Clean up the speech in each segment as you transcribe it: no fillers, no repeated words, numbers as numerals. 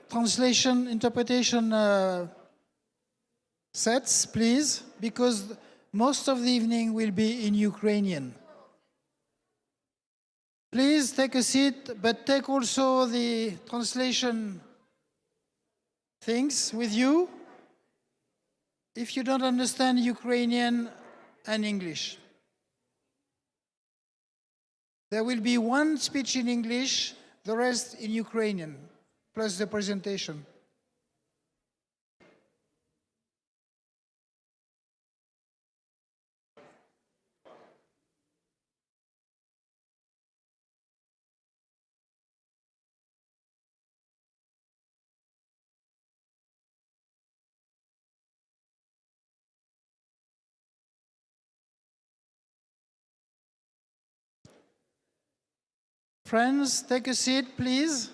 translation, interpretation sets, please, because most of the evening will be in Ukrainian. Please take a seat, but take also the translation things with you if you don't understand Ukrainian and English. There will be one speech in English, the rest in Ukrainian, plus the presentation. Friends, take a seat, please.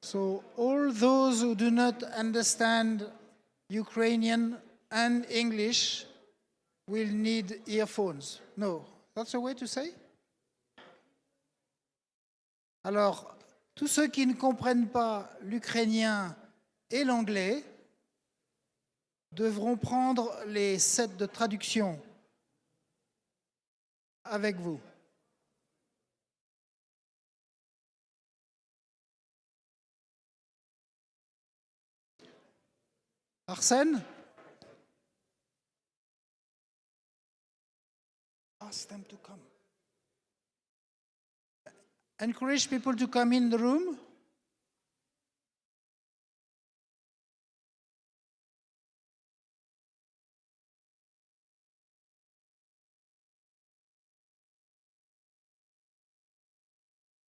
So all those who do not understand Ukrainian and English will need earphones. No, that's a way to say? Alors, tous ceux qui ne comprennent pas l'ukrainien et l'anglais devront prendre les sets de traduction avec vous. Arsène? Ask them to come. Encourage people to come in the room.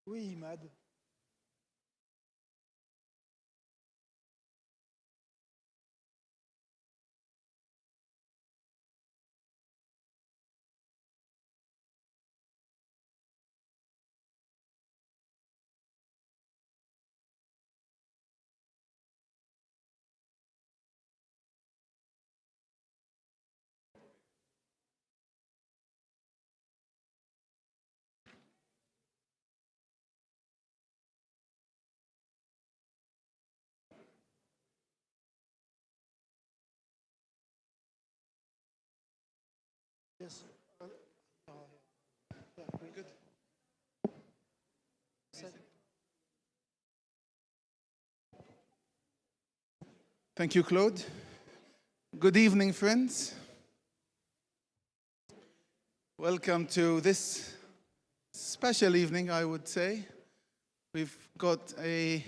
Oui, Imad. Yes. Good. Thank you, Claude. Good evening, friends. Welcome to this special evening, I would say. We've got an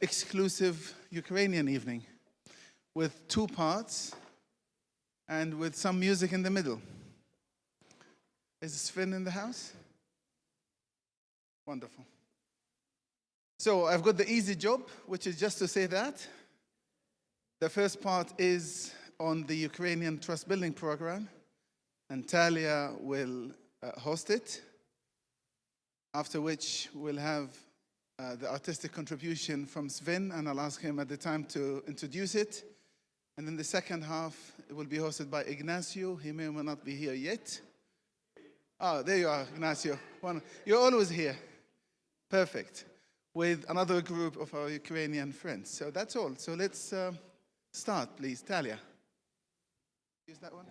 exclusive Ukrainian evening with two parts and with some music in the middle. Is Sven in the house? Wonderful. So I've got the easy job, which is just to say that. The first part is on the Ukrainian Trust Building Program, and Talia will host it, after which we'll have the artistic contribution from Sven, and I'll ask him at the time to introduce it. And then the second half, it will be hosted by Ignacio. He may or may not be here yet. Oh, there you are, Ignacio. You're always here. Perfect. With another group of our Ukrainian friends. So that's all. So let's start, please. Talia. Use that one.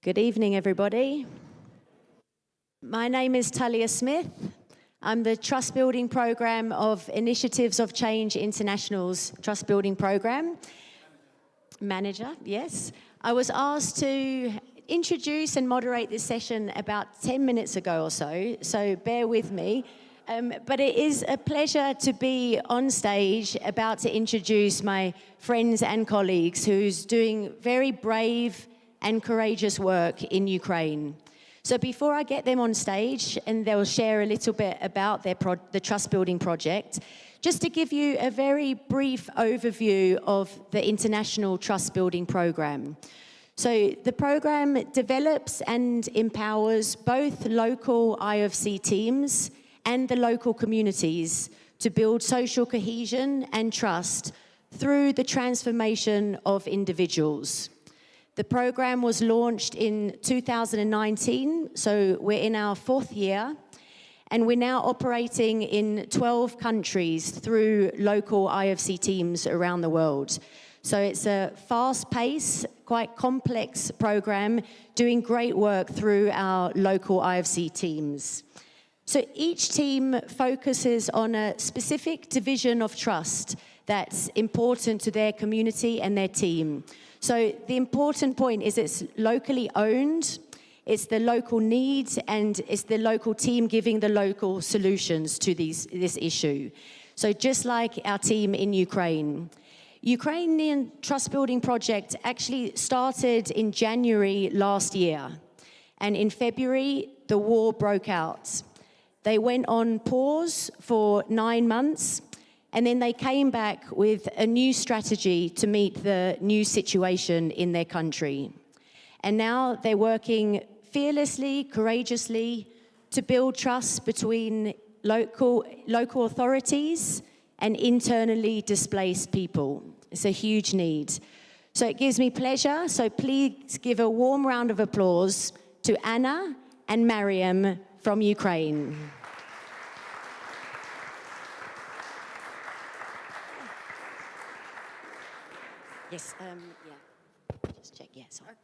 Good evening, everybody. My name is Talia Smith. I'm the Trust Building Program of Initiatives of Change International's Trust Building Program. Manager, yes. I was asked to introduce and moderate this session about 10 minutes ago or so bear with me. But it is a pleasure to be on stage about to introduce my friends and colleagues who's doing very brave and courageous work in Ukraine. So before I get them on stage, and they'll share a little bit about the Trust Building Project, just to give you a very brief overview of the International Trust Building Programme. So the programme develops and empowers both local IFC teams and the local communities to build social cohesion and trust through the transformation of individuals. The programme was launched in 2019, so we're in our 4th year, and we're now operating in 12 countries through local IFC teams around the world. So it's a fast-paced, quite complex programme, doing great work through our local IFC teams. So each team focuses on a specific division of trust that's important to their community and their team. So the important point is it's locally owned, it's the local needs, and it's the local team giving the local solutions to this issue. So just like our team in Ukraine. Ukrainian Trust Building Project actually started in January last year. And in February, the war broke out. They went on pause for 9 months, and then they came back with a new strategy to meet the new situation in their country. And now they're working fearlessly, courageously to build trust between local authorities and internally displaced people. It's a huge need. So it gives me pleasure, so please give a warm round of applause to Anna and Mariam from Ukraine. Yes, yeah. Just check, yeah, sorry.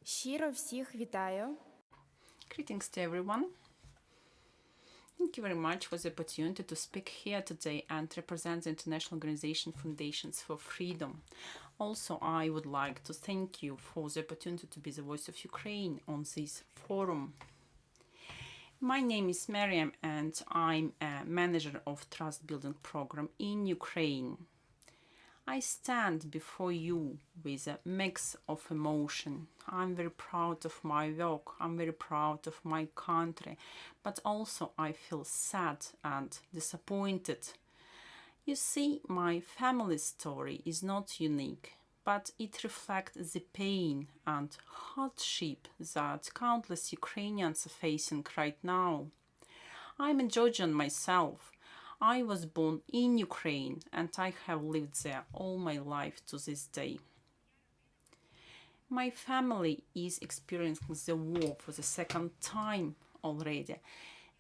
Щиро всіх вітаю. Greetings to everyone. Thank you very much for the opportunity to speak here today and represent the International Organization Foundations for Freedom. Also, I would like to thank you for the opportunity to be the voice of Ukraine on this forum. My name is Mariam and I'm a manager of Trust Building Program in Ukraine. I stand before you with a mix of emotion. I'm very proud of my work, I'm very proud of my country, but also I feel sad and disappointed. You see, my family story is not unique, but it reflects the pain and hardship that countless Ukrainians are facing right now. I'm a Georgian myself. I was born in Ukraine and I have lived there all my life to this day. My family is experiencing the war for the 2nd time already,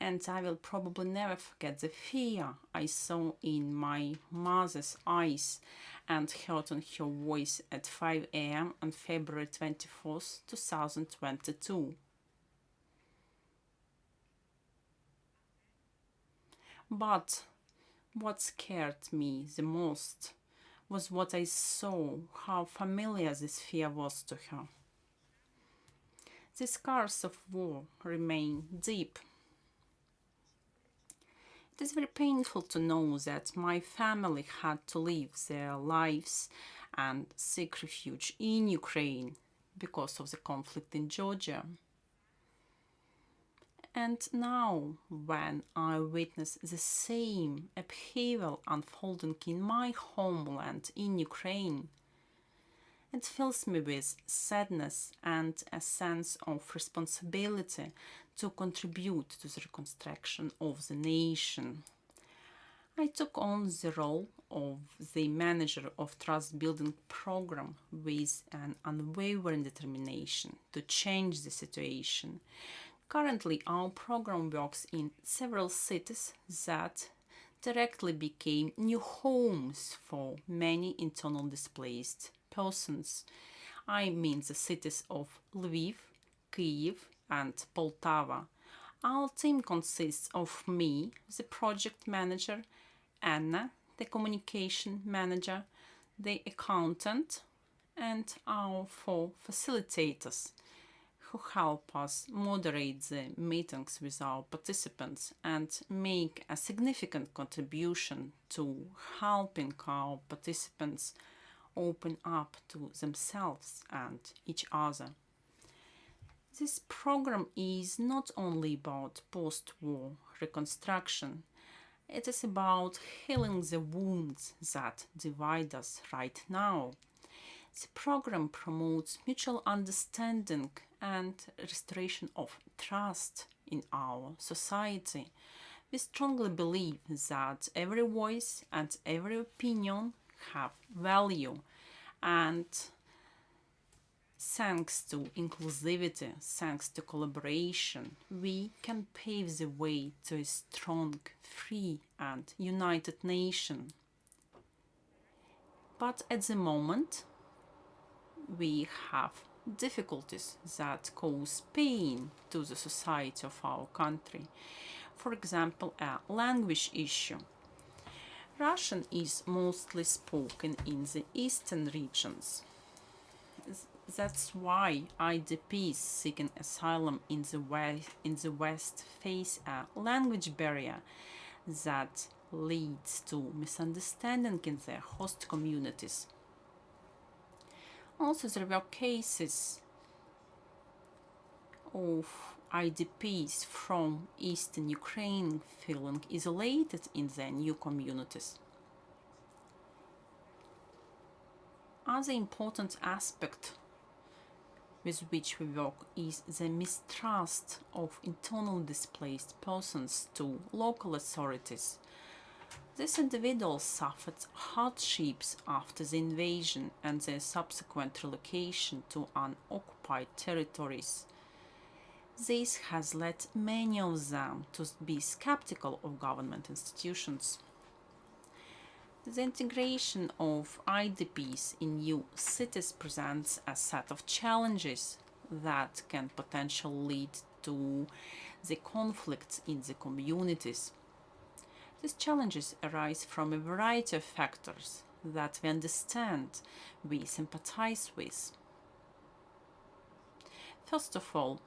and I will probably never forget the fear I saw in my mother's eyes and heard on her voice at 5 a.m. on February 24th, 2022. But what scared me the most was what I saw, how familiar this fear was to her. The scars of war remain deep. It is very painful to know that my family had to leave their lives and seek refuge in Ukraine because of the conflict in Georgia. And now, when I witness the same upheaval unfolding in my homeland in Ukraine, it fills me with sadness and a sense of responsibility to contribute to the reconstruction of the nation. I took on the role of the manager of Trust Building Program with an unwavering determination to change the situation. Currently, our program works in several cities that directly became new homes for many internally displaced persons. I mean the cities of Lviv, Kyiv, and Poltava. Our team consists of me, the project manager, Anna, the communication manager, the accountant, and our four facilitators who help us moderate the meetings with our participants and make a significant contribution to helping our participants open up to themselves and each other. This program is not only about post-war reconstruction, it is about healing the wounds that divide us right now. The program promotes mutual understanding and restoration of trust in our society. We strongly believe that every voice and every opinion have value, and thanks to inclusivity, thanks to collaboration, we can pave the way to a strong, free and united nation. But at the moment, we have difficulties that cause pain to the society of our country. For example, a language issue. Russian is mostly spoken in the eastern regions. That's why IDPs seeking asylum in the West face a language barrier that leads to misunderstanding in their host communities. Also, there were cases of IDPs from eastern Ukraine feeling isolated in their new communities. Other important aspect with which we work is the mistrust of internally displaced persons to local authorities. These individuals suffered hardships after the invasion and their subsequent relocation to unoccupied territories. This has led many of them to be skeptical of government institutions. The integration of IDPs in new cities presents a set of challenges that can potentially lead to the conflicts in the communities. These challenges arise from a variety of factors that we understand, we sympathize with. First of all,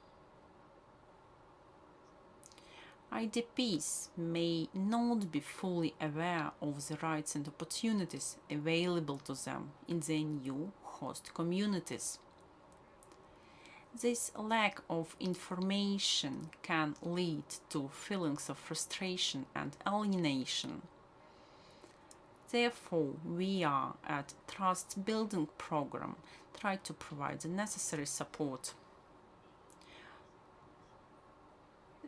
IDPs may not be fully aware of the rights and opportunities available to them in their new host communities. This lack of information can lead to feelings of frustration and alienation. Therefore, we are at Trust Building Program try to provide the necessary support.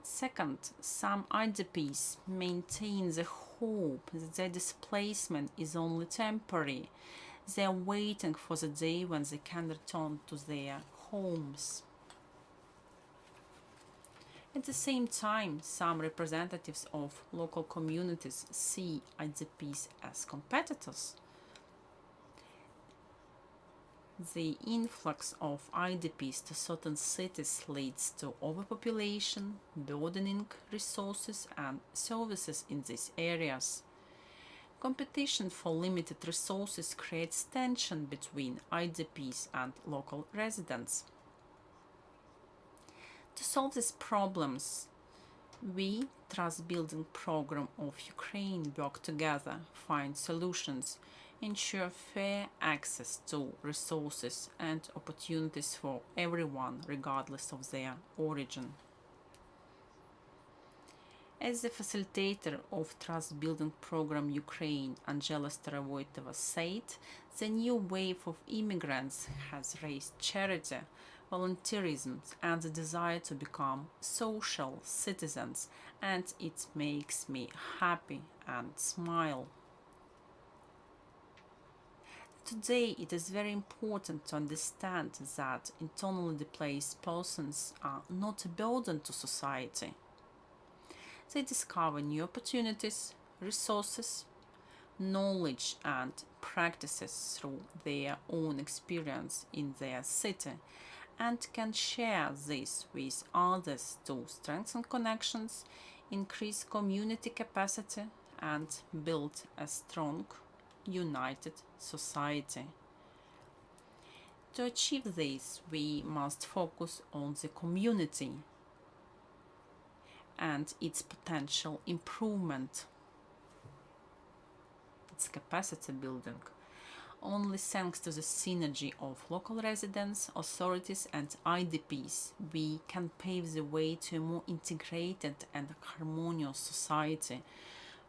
Second, some IDPs maintain the hope that their displacement is only temporary. They are waiting for the day when they can return to their homes. At the same time, some representatives of local communities see IDPs as competitors. The influx of IDPs to certain cities leads to overpopulation, burdening resources and services in these areas. Competition for limited resources creates tension between IDPs and local residents. To solve these problems, we, Trust Building Program of Ukraine, work together, find solutions, ensure fair access to resources and opportunities for everyone, regardless of their origin. As the facilitator of Trust Building Program Ukraine, Angela Starovoitova said, the new wave of immigrants has raised charity, volunteerism and the desire to become social citizens, and it makes me happy and smile. Today, it is very important to understand that internally displaced persons are not a burden to society. They discover new opportunities, resources, knowledge and practices through their own experience in their city, and can share this with others to strengthen connections, increase community capacity, and build a strong, united society. To achieve this, we must focus on the community and its potential improvement, its capacity building. Only thanks to the synergy of local residents, authorities and IDPs, we can pave the way to a more integrated and harmonious society.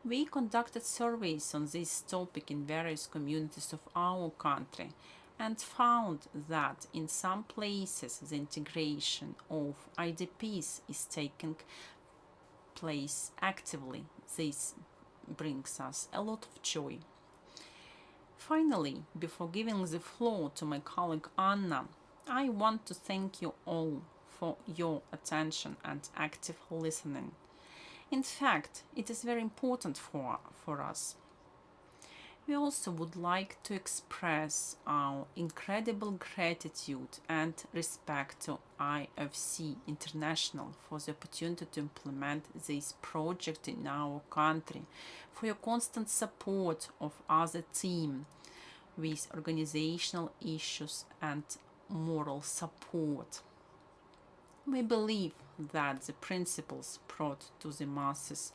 We conducted surveys on this topic in various communities of our country and found that in some places the integration of IDPs is taking place actively. This brings us a lot of joy. Finally, before giving the floor to my colleague Anna, I want to thank you all for your attention and active listening. In fact, it is very important for us. We also would like to express our incredible gratitude and respect to IFC International for the opportunity to implement this project in our country, for your constant support of other team with organizational issues and moral support. We believe that the principles brought to the masses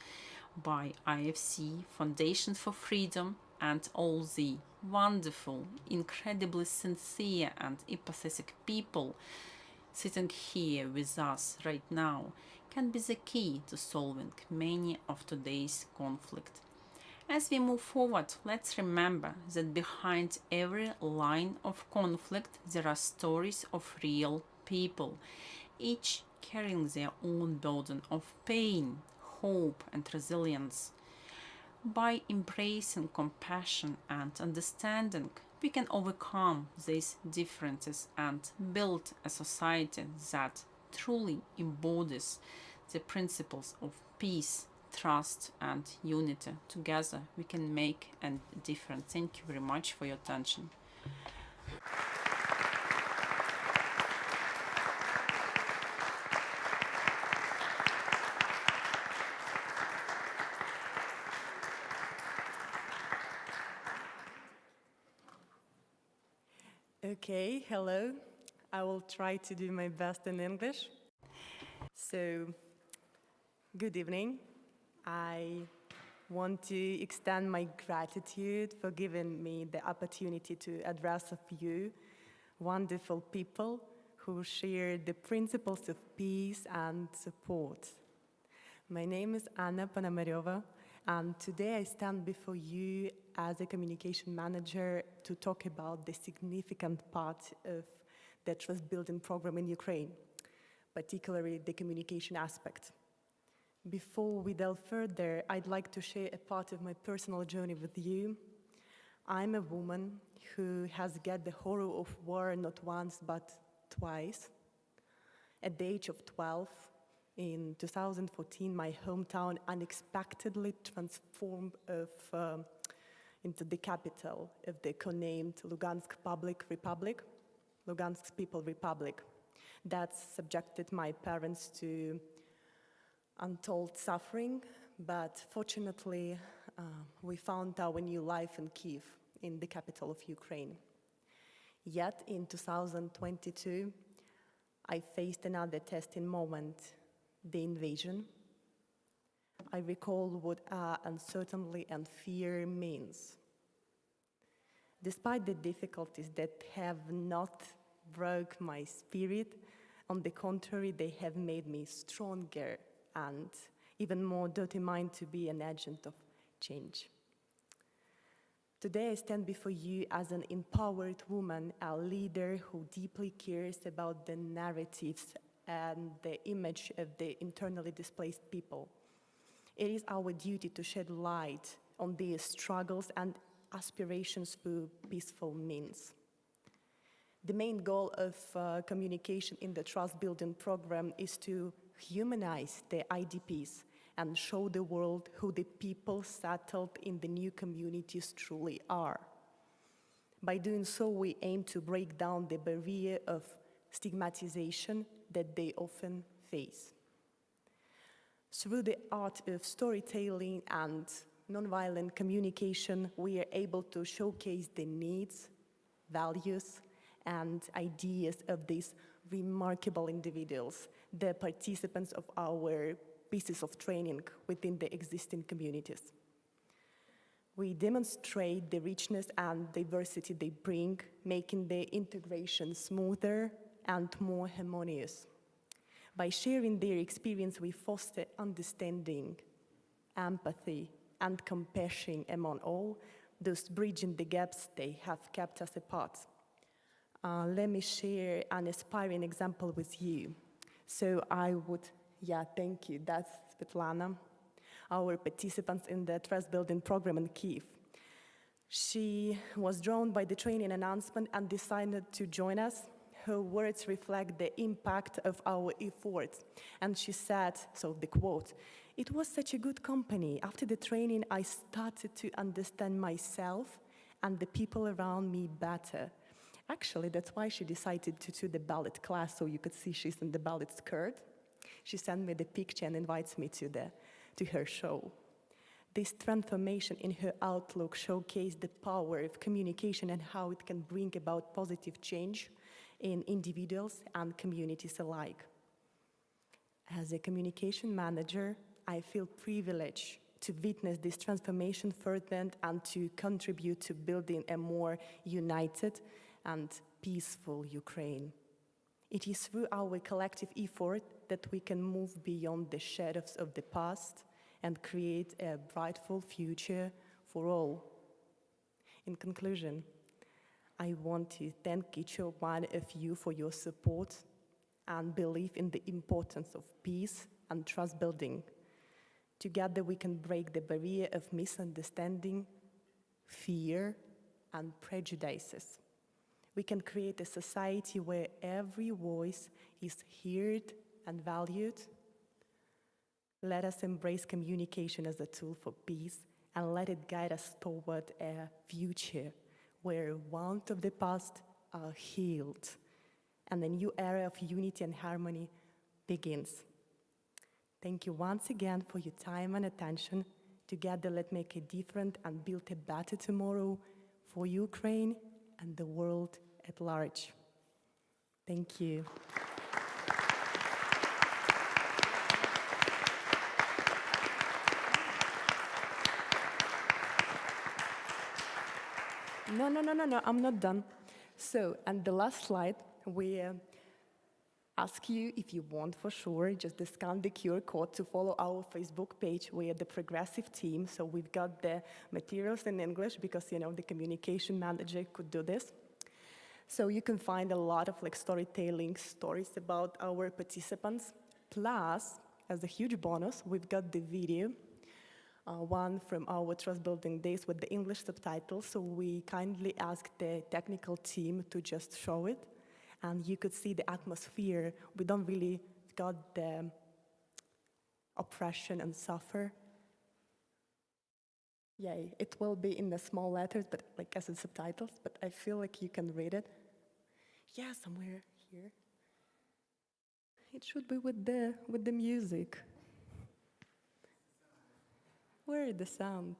by IFC, Foundation for Freedom, and all the wonderful, incredibly sincere and empathetic people sitting here with us right now can be the key to solving many of today's conflicts. As we move forward, let's remember that behind every line of conflict there are stories of real people, each carrying their own burden of pain, hope and resilience. By embracing compassion and understanding, we can overcome these differences and build a society that truly embodies the principles of peace, trust and unity. Together we can make a difference. Thank you very much for your attention. Okay, hello. I will try to do my best in English. So, good evening. I want to extend my gratitude for giving me the opportunity to address you, wonderful people who share the principles of peace and support. My name is Anna Ponomaryova, and today I stand before you as a communication manager to talk about the significant part of the trust building program in Ukraine, particularly the communication aspect. Before we delve further, I'd like to share a part of my personal journey with you. I'm a woman who has got the horror of war not once but twice. At the age of 12, in 2014, my hometown unexpectedly transformed into the capital of the co-named Lugansk People Republic. That subjected my parents to untold suffering, but fortunately, we found our new life in Kyiv, in the capital of Ukraine. Yet, in 2022, I faced another testing moment, the invasion. I recall what uncertainty and fear means. Despite the difficulties that have not broke my spirit, on the contrary, they have made me stronger and even more determined to be an agent of change. Today I stand before you as an empowered woman, a leader who deeply cares about the narratives and the image of the internally displaced people. It is our duty to shed light on their struggles and aspirations through peaceful means. The main goal of communication in the Trust Building Program is to humanize the IDPs and show the world who the people settled in the new communities truly are. By doing so, we aim to break down the barrier of stigmatization that they often face. Through the art of storytelling and nonviolent communication, we are able to showcase the needs, values, and ideas of these remarkable individuals, the participants of our pieces of training within the existing communities. We demonstrate the richness and diversity they bring, making the integration smoother and more harmonious. By sharing their experience, we foster understanding, empathy, and compassion among all, thus bridging the gaps they have kept us apart. Let me share an inspiring example with you. So thank you, that's Svetlana, our participants in the Trust Building program in Kyiv. She was drawn by the training announcement and decided to join us. Her words reflect the impact of our efforts. And she said, so the quote, "It was such a good company. After the training, I started to understand myself and the people around me better." Actually, that's why she decided to do the ballet class, so you could see she's in the ballet skirt. She sent me the picture and invites me to her show. This transformation in her outlook showcased the power of communication and how it can bring about positive change in individuals and communities alike. As a communication manager, I feel privileged to witness this transformation firsthand and to contribute to building a more united and peaceful Ukraine. It is through our collective effort that we can move beyond the shadows of the past and create a brightful future for all. In conclusion, I want to thank each one of you for your support and belief in the importance of peace and trust building. Together we can break the barrier of misunderstanding, fear, and prejudices. We can create a society where every voice is heard and valued. Let us embrace communication as a tool for peace and let it guide us toward a future where wounds of the past are healed and a new era of unity and harmony begins. Thank you once again for your time and attention. Together, let's make a difference and build a better tomorrow for Ukraine and the world at large. Thank you. No, I'm not done. So, and the last slide, we ask you, if you want for sure, just scan the QR code to follow our Facebook page. We are the progressive team, so we've got the materials in English because, the communication manager could do this. So you can find a lot of storytelling stories about our participants. Plus, as a huge bonus, we've got the video, one from our Trust Building Days with the English subtitles. So we kindly asked the technical team to just show it. And you could see the atmosphere. We don't really got the oppression and suffer. Yeah, it will be in the small letters, but as in subtitles, but I feel like you can read it. Yeah, somewhere here. It should be with the music. Where is the sound?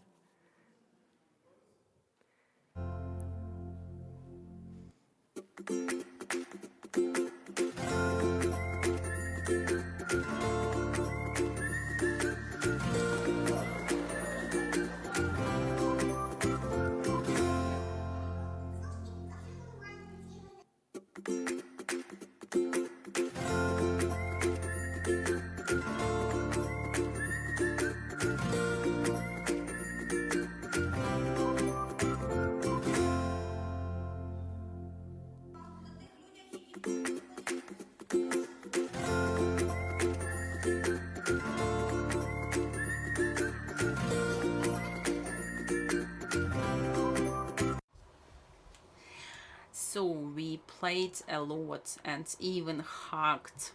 So we played a lot and even hugged.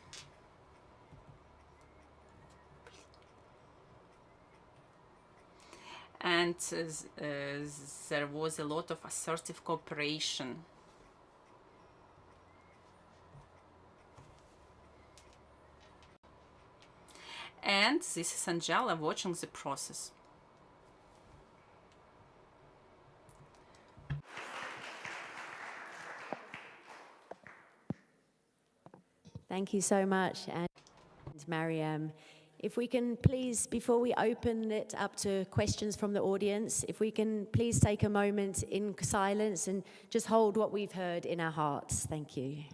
And there was a lot of assertive cooperation. And this is Angela watching the process. Thank you so much, and Mariam. If we can please, before we open it up to questions from the audience, if we can please take a moment in silence and just hold what we've heard in our hearts. Thank you.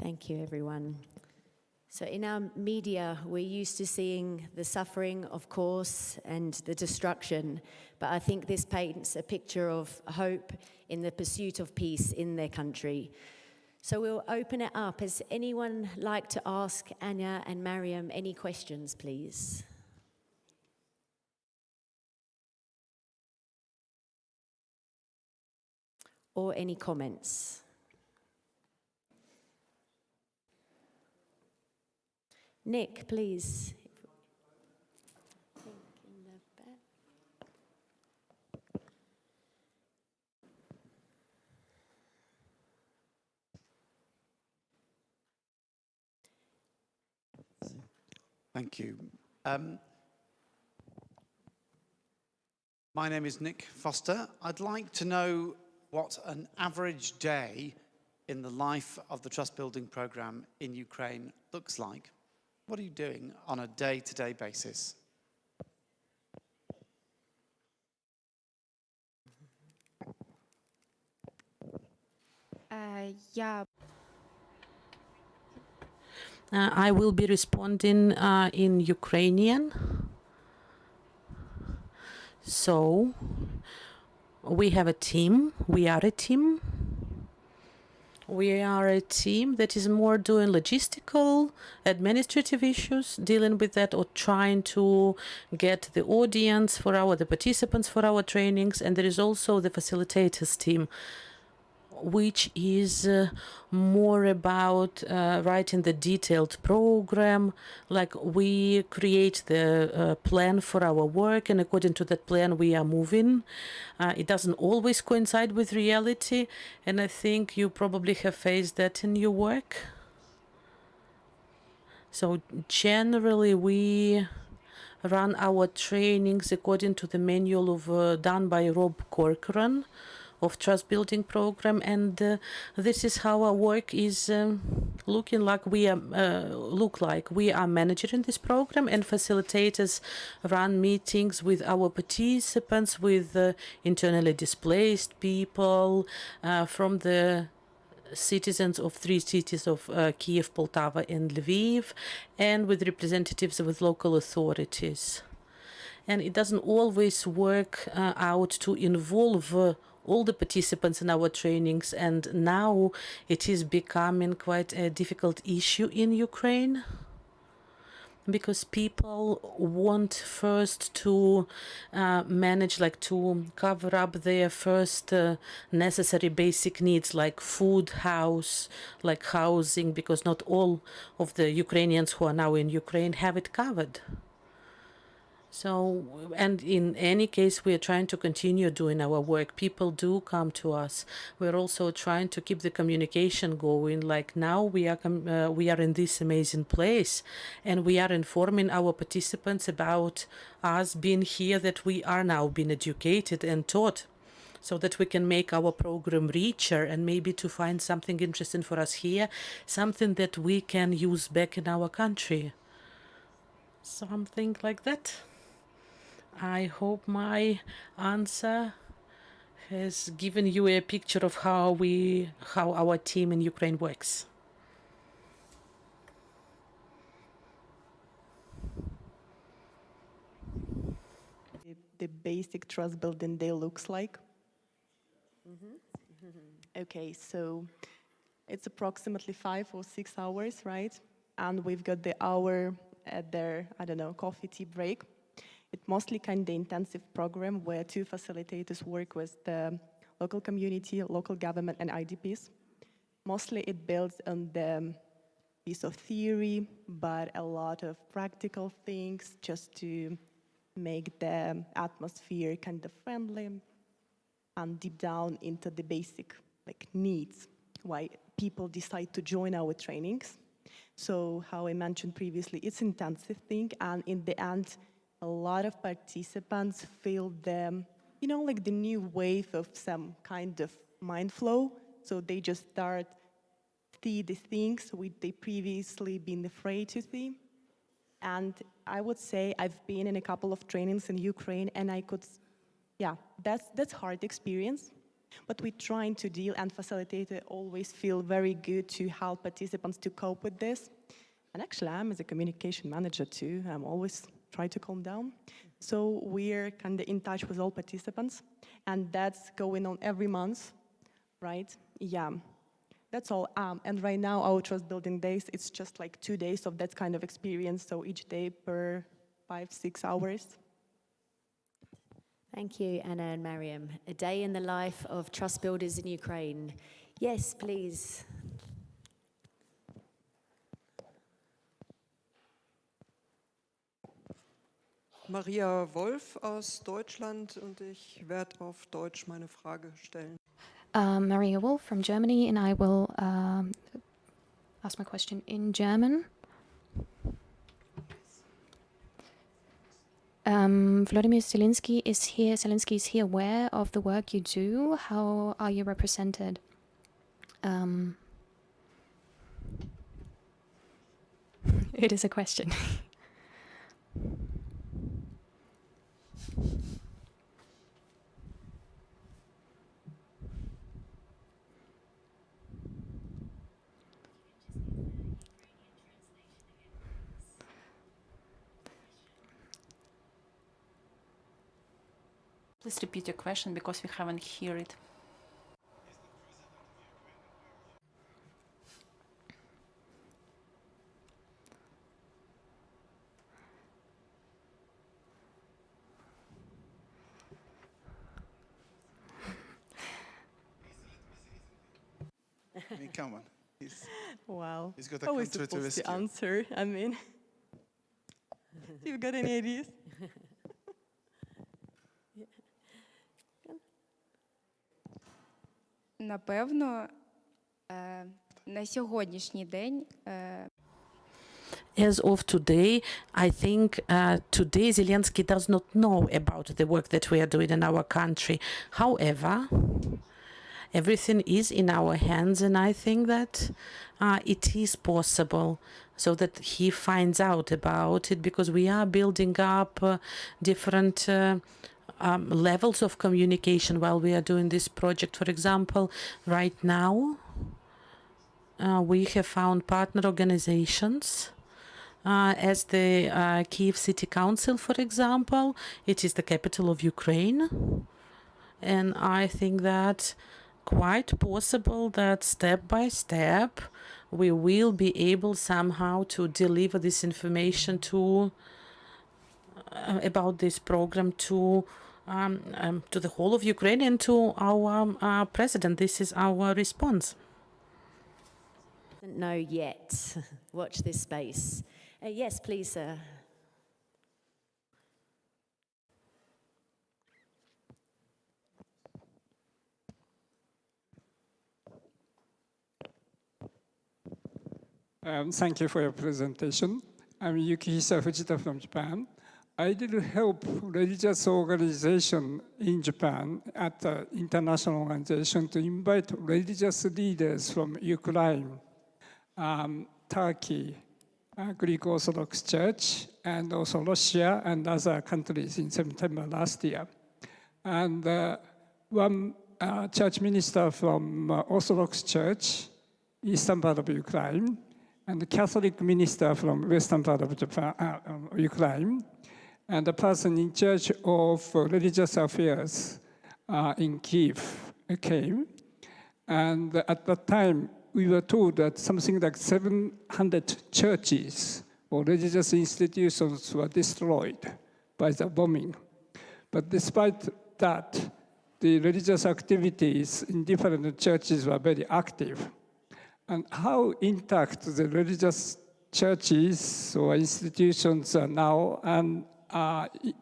Thank you, everyone. So in our media, we're used to seeing the suffering, of course, and the destruction, but I think this paints a picture of hope in the pursuit of peace in their country. So we'll open it up. Has anyone like to ask Anya and Mariam any questions, please? Or any comments? Nick, please. Thank you. My name is Nick Foster. I'd like to know what an average day in the life of the Trust Building Programme in Ukraine looks like. What are you doing on a day-to-day basis? I will be responding in Ukrainian. So, we have a team. We are a team. We are a team that is more doing logistical, administrative issues, dealing with that, or trying to get the audience for the participants for our trainings. And there is also the facilitators team, which is more about writing the detailed program. Like, we create the plan for our work, and according to that plan we are moving. It doesn't always coincide with reality, and I think you probably have faced that in your work. So generally we run our trainings according to the manual of done by Rob Corcoran of Trust Building Program, and this is how our work is looking like. We are managing this program, and facilitators run meetings with our participants, with internally displaced people from the citizens of 3 cities of Kiev, Poltava, and Lviv, and with representatives with local authorities. And it doesn't always work out to involve all the participants in our trainings, and now it is becoming quite a difficult issue in Ukraine, because people want first to manage, like to cover up their first necessary basic needs, like food, house, like housing, because not all of the Ukrainians who are now in Ukraine have it covered. So, and in any case, we are trying to continue doing our work. People do come to us. We're also trying to keep the communication going. Like now we are in this amazing place, and we are informing our participants about us being here, that we are now being educated and taught, so that we can make our program richer and maybe to find something interesting for us here, something that we can use back in our country. Something like that. I hope my answer has given you a picture of how our team in Ukraine works. The basic trust building day looks like. Okay, so it's approximately 5 or 6 hours, right? And we've got the hour at their, I don't know, coffee, tea break. It's mostly kind of intensive program where 2 facilitators work with the local community, local government, and IDPs. Mostly it builds on the piece of theory, but a lot of practical things just to make the atmosphere kind of friendly and deep down into the basic needs, why people decide to join our trainings. So how I mentioned previously, it's an intensive thing, and in the end, a lot of participants feel the, the new wave of some kind of mind flow. So they just start see the things which they previously been afraid to see. And I would say I've been in a couple of trainings in Ukraine, and I could, that's hard experience. But we're trying to deal, and facilitators always feel very good to help participants to cope with this. And actually, I'm as a communication manager too. I'm always trying to calm down. So we're kind of in touch with all participants, and that's going on every month, right? Yeah, that's all. And right now, our trust building days, it's just like 2 days of that kind of experience. So each day per 5-6 hours. Thank you, Anna and Mariam. A day in the life of trust builders in Ukraine. Yes, please. Maria Wolf aus Deutschland, und ich werde auf Deutsch meine Frage stellen. Maria Wolf from Germany, and I will ask my question in German. Vladimir Zelensky is here. Zelensky is he aware of the work you do? How are you represented? It is a question. Please repeat your question because we haven't heard it. I mean, come on. Wow. He's got a How are we country to supposed rescue. to answer? I mean, you've got any ideas? Напевно, на сьогоднішній день As of today, I think today Zelensky does not know about the work that we are doing in our country. However, everything is in our hands, and I think that it is possible so that he finds out about it, because we are building up different levels of communication while we are doing this project. For example, right now, we have found partner organizations as the Kyiv City Council, for example. It is the capital of Ukraine. And I think that quite possible that step by step, we will be able somehow to deliver this information to about this program to the whole of Ukraine and to our president. This is our response. Doesn't know yet. Watch this space. Yes, please, sir. Thank you for your presentation. I'm Yukihisa Fujita from Japan. I did help religious organization in Japan at the international organization to invite religious leaders from Ukraine, Turkey, Greek Orthodox Church, and also Russia and other countries in September last year. And one church minister from Orthodox Church, eastern part of Ukraine, and the Catholic minister from western part of Japan, Ukraine, and the person in charge of religious affairs in Kyiv came. And at that time, we were told that something like 700 churches or religious institutions were destroyed by the bombing. But despite that, the religious activities in different churches were very active. And how intact the religious churches or institutions are now, and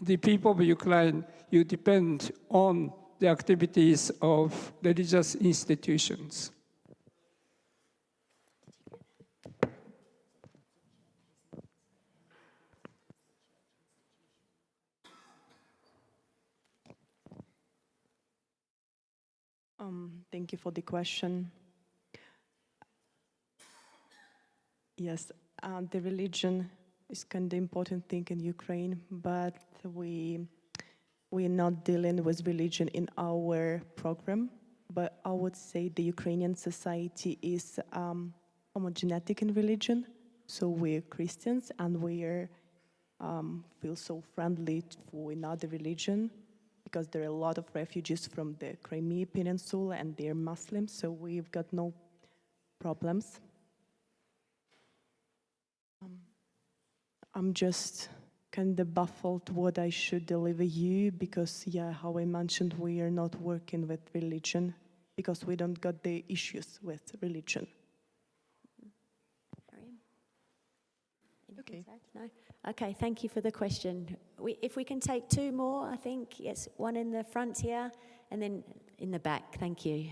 the people of Ukraine, you depend on the activities of religious institutions. Thank you for the question. Yes, the religion is kind of important thing in Ukraine, but we're not dealing with religion in our program. But I would say the Ukrainian society is homogenetic in religion. So we're Christians and we're feel so friendly for another religion, because there are a lot of refugees from the Crimea Peninsula and they're Muslims, so we've got no problems. I'm just kind of baffled what I should deliver you, because, yeah, how I mentioned, we are not working with religion because we don't got the issues with religion. Okay. No? Okay, thank you for the question. If we can take two more, I think. Yes, one in the front here and then in the back. Thank you.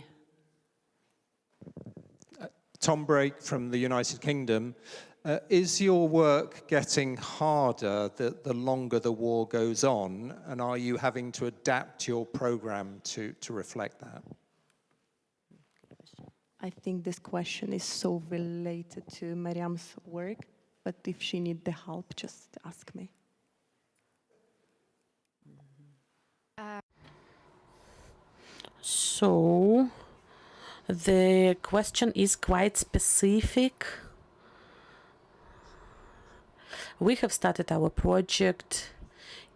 Tom Brake from the United Kingdom. Is your work getting harder the longer the war goes on, and are you having to adapt your program to reflect that? I think this question is so related to Mariam's work, but if she needs the help, just ask me. So the question is quite specific. We have started our project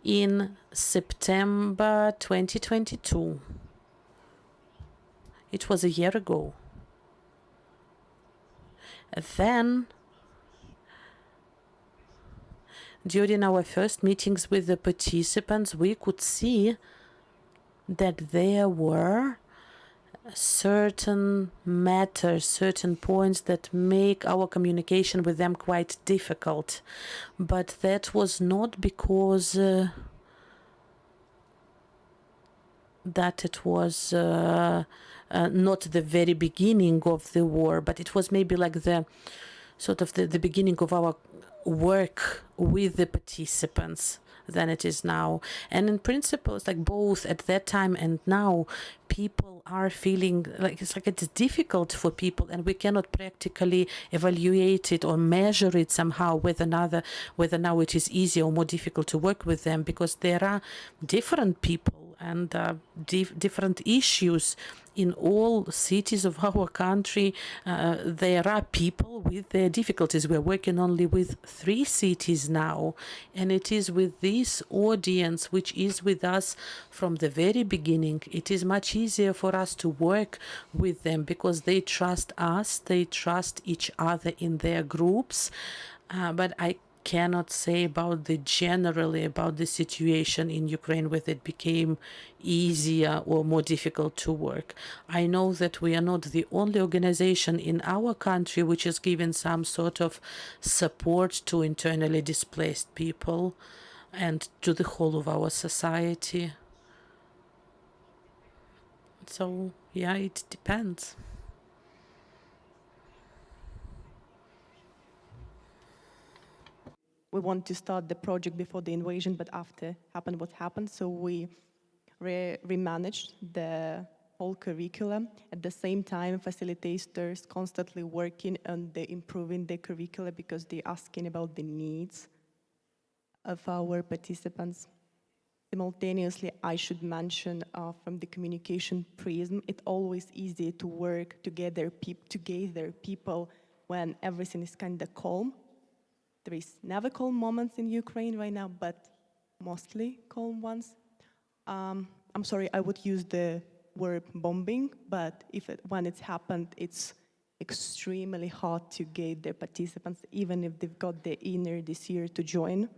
in September 2022. It was a year ago. Then, during our first meetings with the participants, we could see that there were certain matters, certain points that make our communication with them quite difficult. But that was not because that it was not the very beginning of the war, but it was maybe like the sort of the beginning of our work with the participants than it is now. And in principle, it's like both at that time and now, people are feeling like it's difficult for people, and we cannot practically evaluate it or measure it somehow whether now it is easier or more difficult to work with them, because there are different people and different issues in all cities of our country. There are people with their difficulties. We're working only with 3 cities now, and it is with this audience which is with us from the very beginning. It is much easier for us to work with them because they trust us, they trust each other in their groups. But I cannot say generally about the situation in Ukraine, whether it became easier or more difficult to work. I know that we are not the only organization in our country which is giving some sort of support to internally displaced people and to the whole of our society. So, yeah, it depends. We want to start the project before the invasion, but after happened what happened, so we remanaged the whole curriculum. At the same time, facilitators constantly working on improving the curricula because they're asking about the needs of our participants. Simultaneously, I should mention from the communication prism, it's always easier to work together people when everything is kind of calm. There is never calm moments in Ukraine right now, but mostly calm ones. I'm sorry, I would use the were bombing, but when it's happened, it's extremely hard to get the participants, even if they've got the inner desire to join.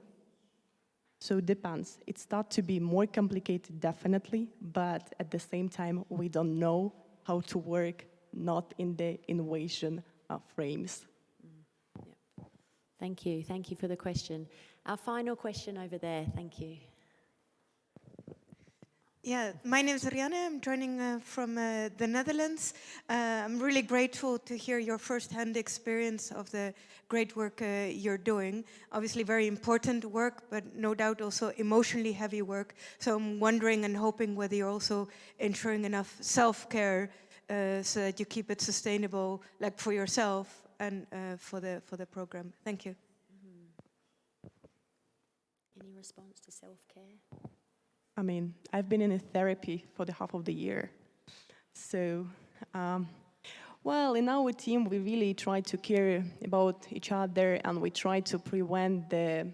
So it depends. It starts to be more complicated, definitely, but at the same time, we don't know how to work not in the invasion frames. Thank you. Thank you for the question. Our final question over there. Thank you. Yeah, my name is Rianne. I'm joining from the Netherlands. I'm really grateful to hear your first-hand experience of the great work you're doing. Obviously very important work, but no doubt also emotionally heavy work. So I'm wondering and hoping whether you're also ensuring enough self-care so that you keep it sustainable, like for yourself and for the program. Thank you. Any response to self-care? I mean, I've been in a therapy for the half of the year. So, well, in our team, we really try to care about each other, and we try to prevent the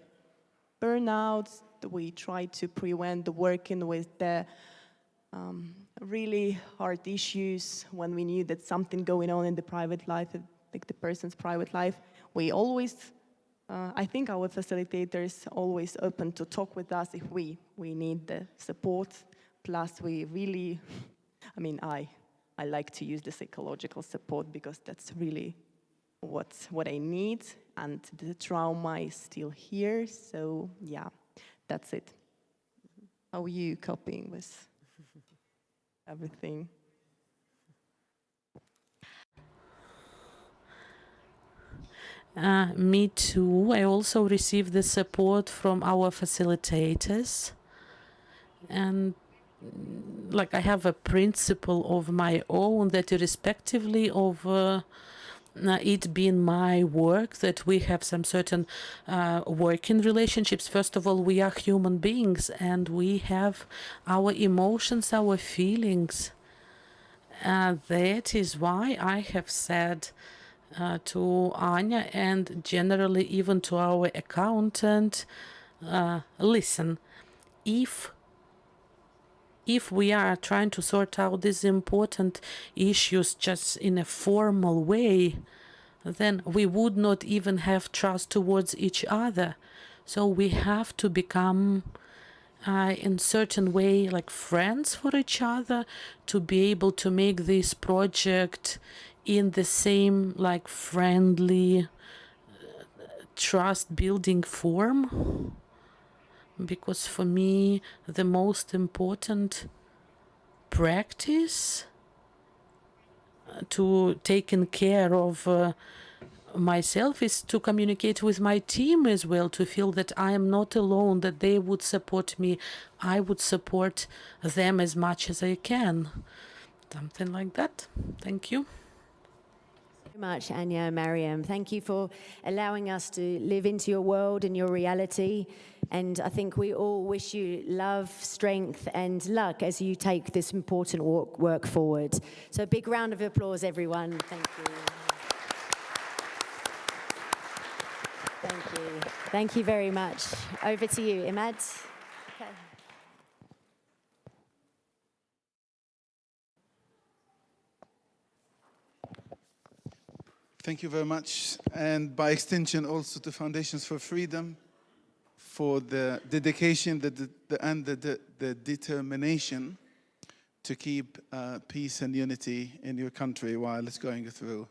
burnouts. We try to prevent the working with the really hard issues when we knew that something going on in the private life, like the person's private life. We always I think our facilitators always open to talk with us if we need the support. Plus, we really, I mean, I like to use the psychological support because that's really what I need, and the trauma is still here. So yeah, that's it. How are you coping with everything? Me too. I also received the support from our facilitators. And like I have a principle of my own that irrespectively of it being my work, that we have some certain working relationships. First of all, we are human beings and we have our emotions, our feelings. That is why I have said to Anya and generally even to our accountant, listen, if we are trying to sort out these important issues just in a formal way, then we would not even have trust towards each other. So we have to become in certain way like friends for each other to be able to make this project in the same like friendly trust building form. Because for me the most important practice to taking care of myself is to communicate with my team as well, to feel that I am not alone, that they would support me, I would support them as much as I can. Something like that. Thank you. Much, Anya and Mariam. Thank you for allowing us to live into your world and your reality. And I think we all wish you love, strength, and luck as you take this important work forward. So a big round of applause, everyone. Thank you. Thank you. Thank you very much. Over to you, Imad. Okay. Thank you very much, and by extension also to Foundations for Freedom for the dedication and the determination to keep peace and unity in your country while it's going through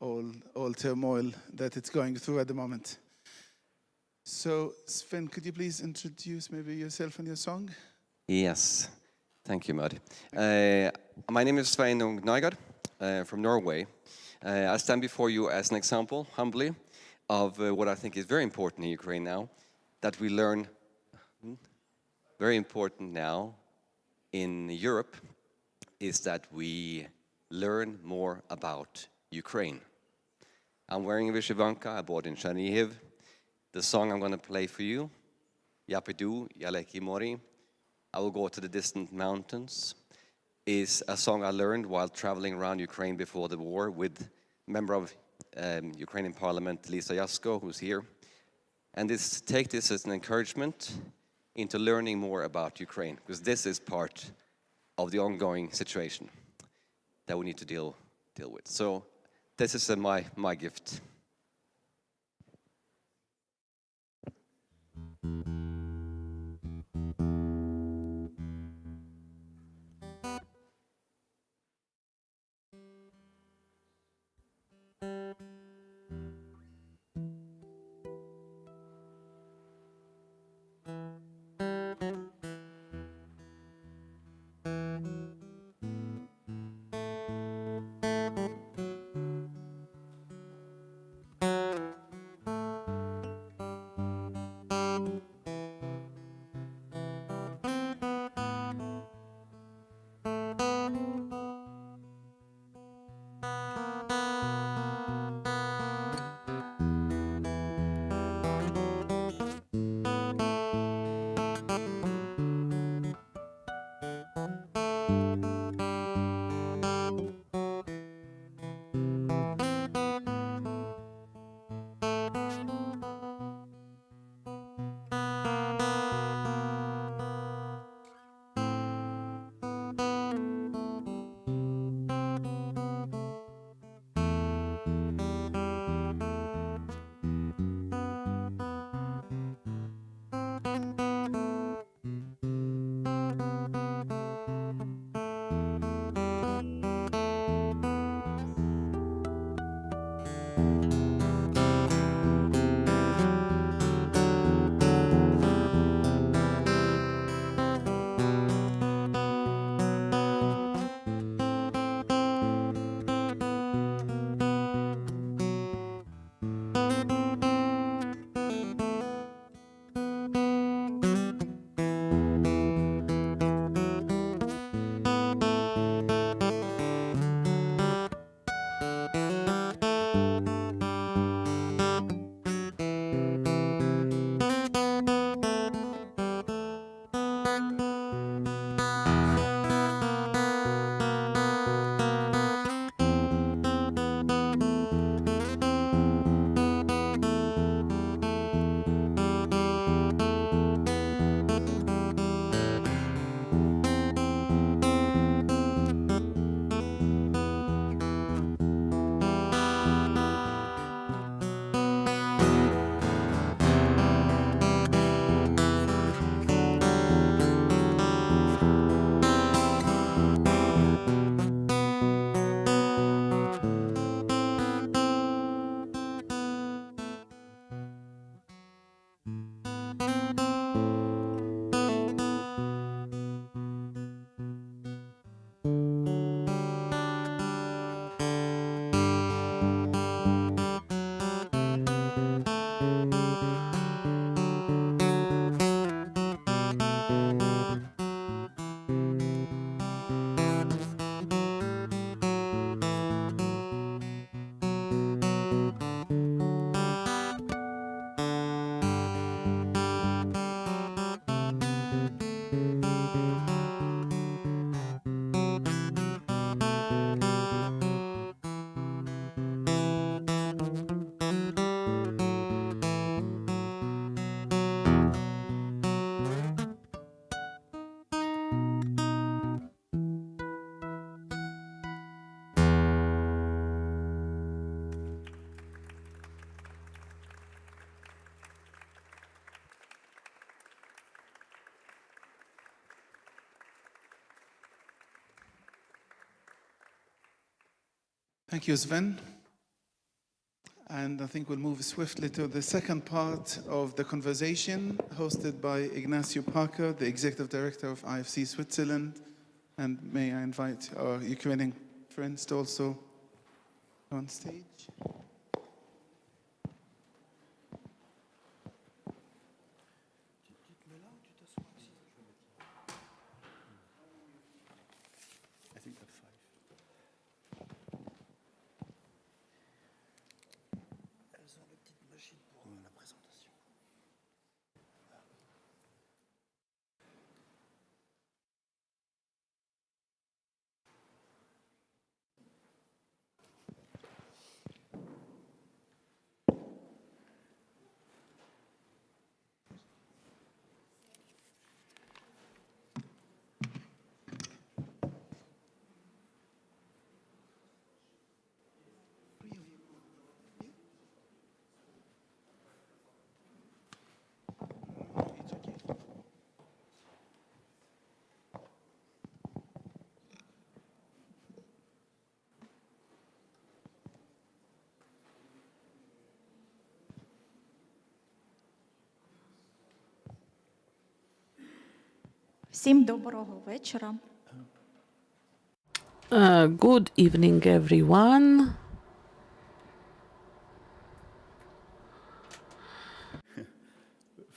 all turmoil that it's going through at the moment. So Sven, could you please introduce maybe yourself and your song? Yes, thank you, Mud. My name is Svein Nygaard from Norway. I stand before you as an example, humbly, of what I think is very important in Ukraine now, that we learn, very important now in Europe, is that we learn more about Ukraine. I'm wearing a Vyshyvanka I bought in Chernihiv. The song I'm going to play for you, Yapidu Yaleki Mori, I will go to the distant mountains, is a song I learned while traveling around Ukraine before the war with a member of Ukrainian Parliament, Lisa Yasko, who's here. And take this as an encouragement into learning more about Ukraine, because this is part of the ongoing situation that we need to deal with. So this is my gift. Thank you, Sven. And I think we'll move swiftly to the second part of the conversation, hosted by Ignacio Parker, the Executive Director of IFC Switzerland. And may I invite our Ukrainian friends to also on stage. Всім доброго вечора. Good evening, everyone.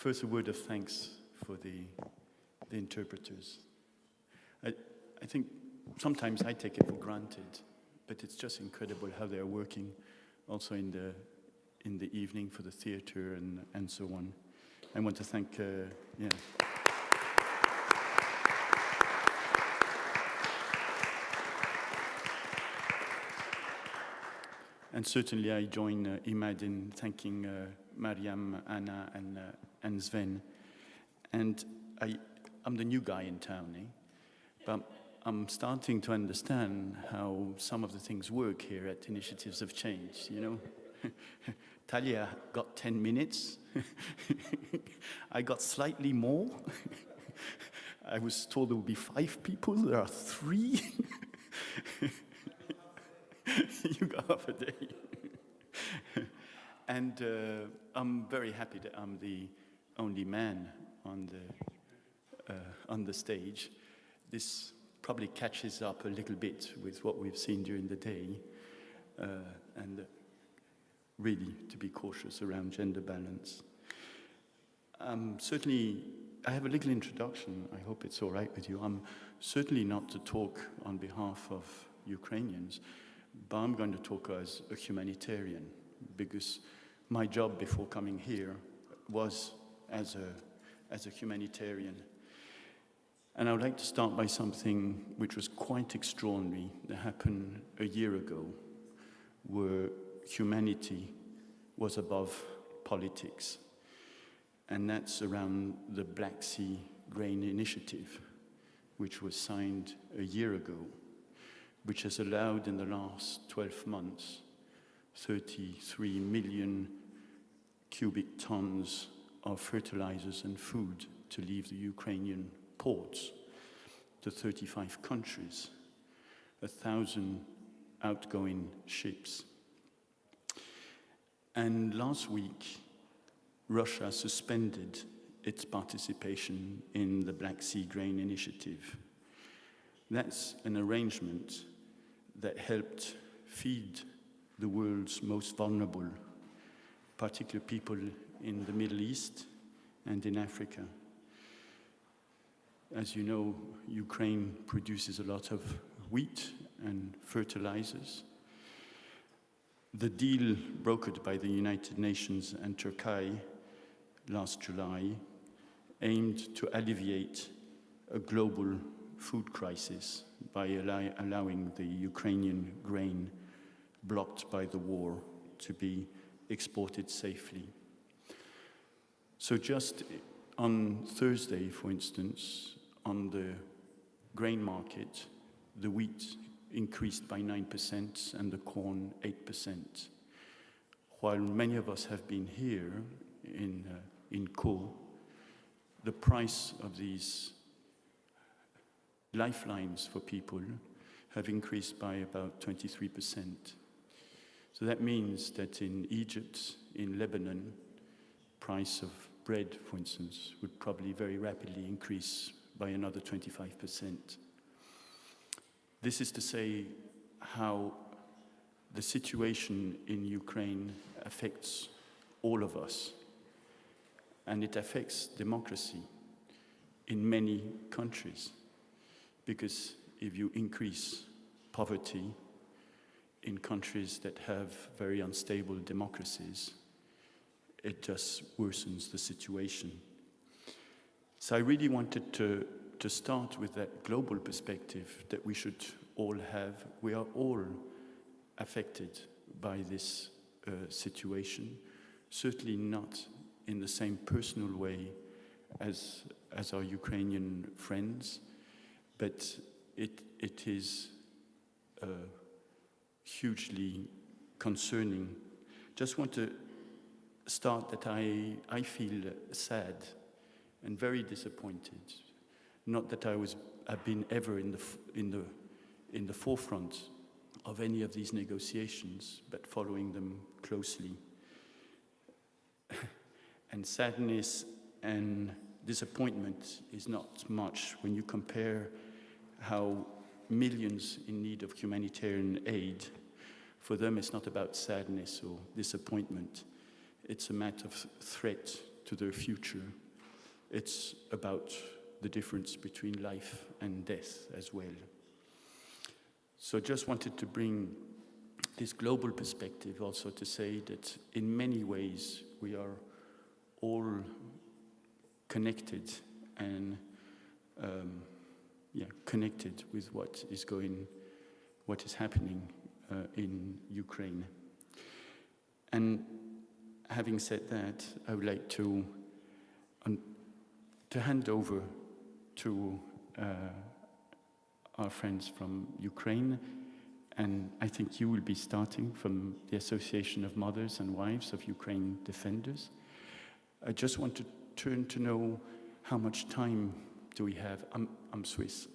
First, a word of thanks for the interpreters. I think sometimes I take it for granted, but it's just incredible how they are working also in the evening for the theater and so on. I want to thank, yeah. And certainly I join Imad in thanking Mariam, Anna, and Sven. And I'm the new guy in town, but I'm starting to understand how some of the things work here at Initiatives of Change, you know. Talia got 10 minutes. I got slightly more. I was told there would be 5 people. There are 3. You got half a day. And I'm very happy that I'm the only man on the stage. This probably catches up a little bit with what we've seen during the day, and really to be cautious around gender balance. Certainly, I have a little introduction. I hope it's all right with you. I'm certainly not to talk on behalf of Ukrainians, but I'm going to talk as a humanitarian, because my job before coming here was as a humanitarian. And I would like to start by something which was quite extraordinary that happened a year ago, where humanity was above politics. And that's around the Black Sea Grain Initiative, which was signed a year ago, which has allowed in the last 12 months 33 million cubic tons of fertilizers and food to leave the Ukrainian ports to 35 countries, 1,000 outgoing ships. And last week, Russia suspended its participation in the Black Sea Grain Initiative. That's an arrangement that helped feed the world's most vulnerable, particularly people in the Middle East and in Africa. As you know, Ukraine produces a lot of wheat and fertilizers. The deal brokered by the United Nations and Turkey last July aimed to alleviate a global food crisis by allowing the Ukrainian grain blocked by the war to be exported safely. So just on Thursday, for instance, on the grain market, the wheat increased by 9% and the corn 8%. While many of us have been here in Co, the price of these lifelines for people have increased by about 23%. So that means that in Egypt, in Lebanon, price of bread, for instance, would probably very rapidly increase by another 25%. This is to say how the situation in Ukraine affects all of us, and it affects democracy in many countries, because if you increase poverty in countries that have very unstable democracies, it just worsens the situation. So I really wanted to start with that global perspective that we should all have. We are all affected by this situation, certainly not in the same personal way as our Ukrainian friends, but it is hugely concerning. Just want to start that I feel sad and very disappointed. Not that I've been ever in the forefront of any of these negotiations, but following them closely. And sadness and disappointment is not much when you compare how millions in need of humanitarian aid, for them it's not about sadness or disappointment. It's a matter of threat to their future. It's about the difference between life and death as well. So just wanted to bring this global perspective also to say that in many ways we are all connected and connected with what is happening in Ukraine. And having said that, I would like to hand over to our friends from Ukraine, and I think you will be starting from the Association of Mothers and Wives of Ukraine Defenders. I just want to turn to know how much time do we have. I'm Swiss.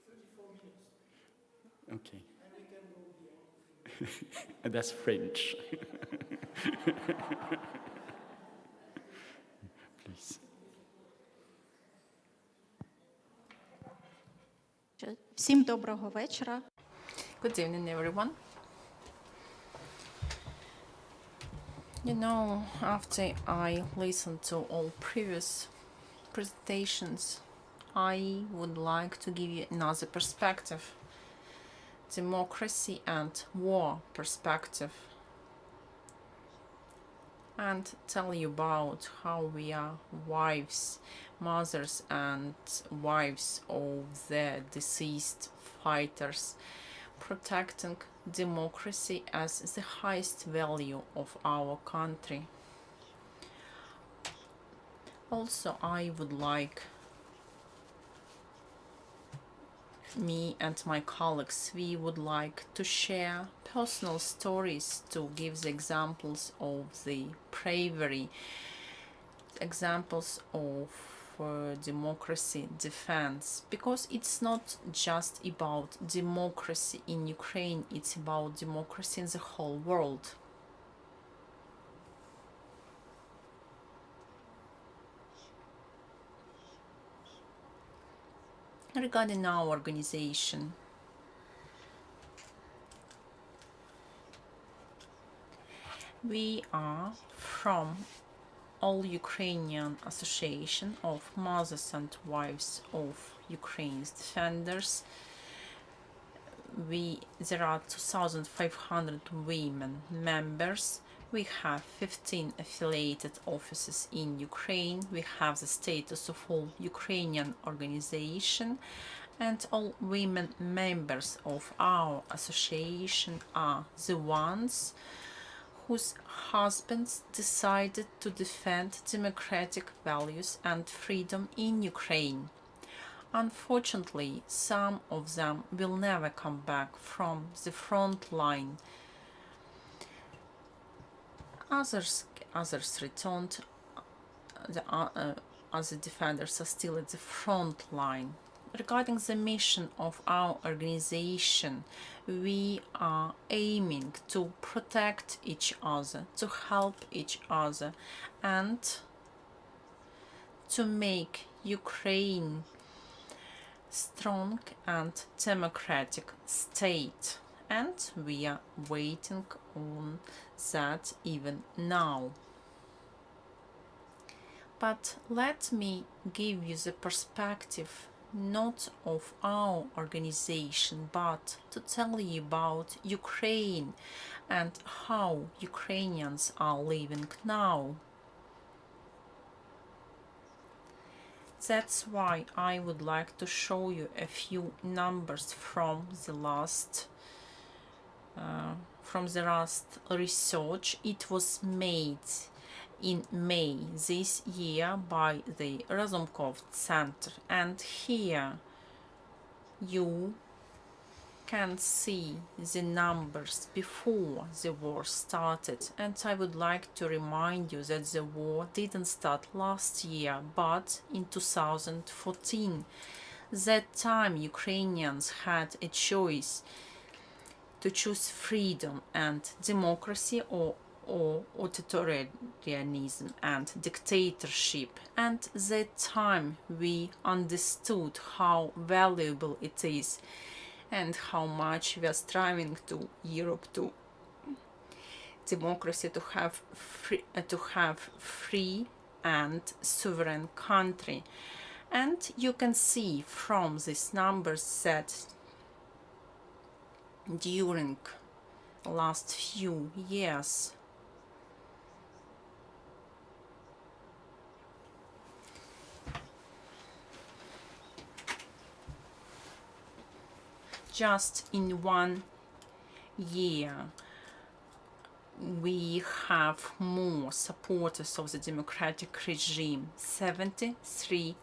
34 minutes. Okay. And that's French. Please. Всім доброго вечора. Good evening, everyone. You know, after I listened to all previous presentations, I would like to give you another perspective. Democracy and war perspective. And tell you about how we are wives, mothers and wives of the deceased fighters, protecting democracy as the highest value of our country. Also, I would like me and my colleagues, we would like to share personal stories to give the examples of the bravery, examples of democracy defense, because it's not just about democracy in Ukraine, it's about democracy in the whole world. Regarding our organization, we are from All Ukrainian Association of Mothers and Wives of Ukraine's Defenders. There are 2,500 women members. We have 15 affiliated offices in Ukraine. We have the status of all Ukrainian organization, and all women members of our association are the ones whose husbands decided to defend democratic values and freedom in Ukraine. Unfortunately, some of them will never come back from the front line. Others returned. The other defenders are still at the front line. Regarding the mission of our organization, we are aiming to protect each other, to help each other, and to make Ukraine strong and democratic state. And we are waiting on that even now. But let me give you the perspective not of our organization, but to tell you about Ukraine and how Ukrainians are living now. That's why I would like to show you a few numbers from the last research. It was made in May this year by the Razumkov Center, and here you can see the numbers before the war started. And I would like to remind you that the war didn't start last year, but in 2014. That time Ukrainians had a choice to choose freedom and democracy or or authoritarianism and dictatorship. And that time we understood how valuable it is and how much we are striving to Europe to democracy, to have free and sovereign country. And you can see from these numbers that during last few years just in 1 year we have more supporters of the democratic regime. 73%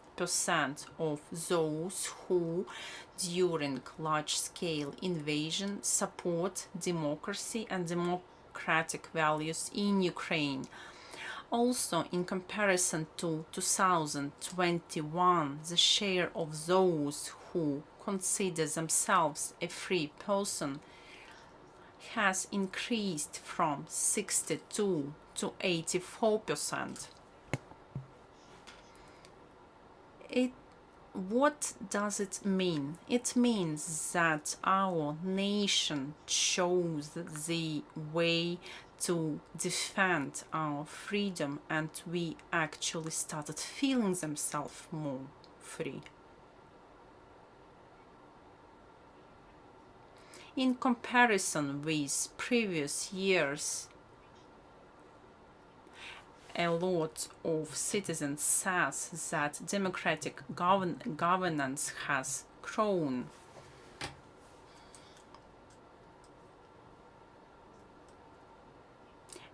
of those who during large-scale invasion support democracy and democratic values in Ukraine. Also, in comparison to 2021, the share of those who consider themselves a free person has increased from 62 to 84%. What does it mean? It means that our nation chose the way to defend our freedom, and we actually started feeling themselves more free. In comparison with previous years, a lot of citizens says that democratic governance has grown.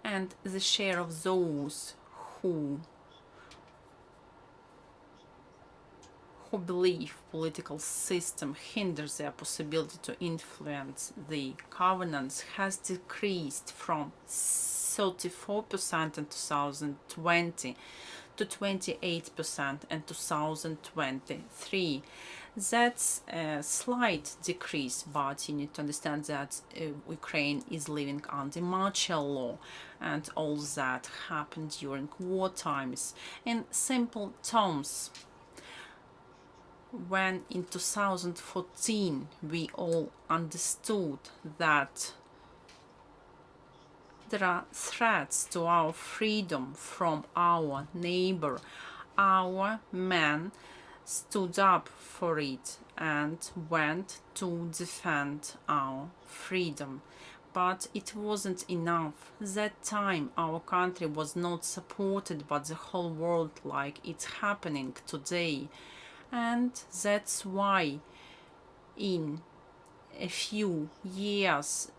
And the share of those who believe political system hinders their possibility to influence the governance has decreased from 34% in 2020 to 28% in 2023. That's a slight decrease, but you need to understand that Ukraine is living under martial law, and all that happened during war times. In simple terms, when in 2014 we all understood that there are threats to our freedom from our neighbor, our men stood up for it and went to defend our freedom. But it wasn't enough. That time our country was not supported by the whole world like it's happening today. And that's why in a few years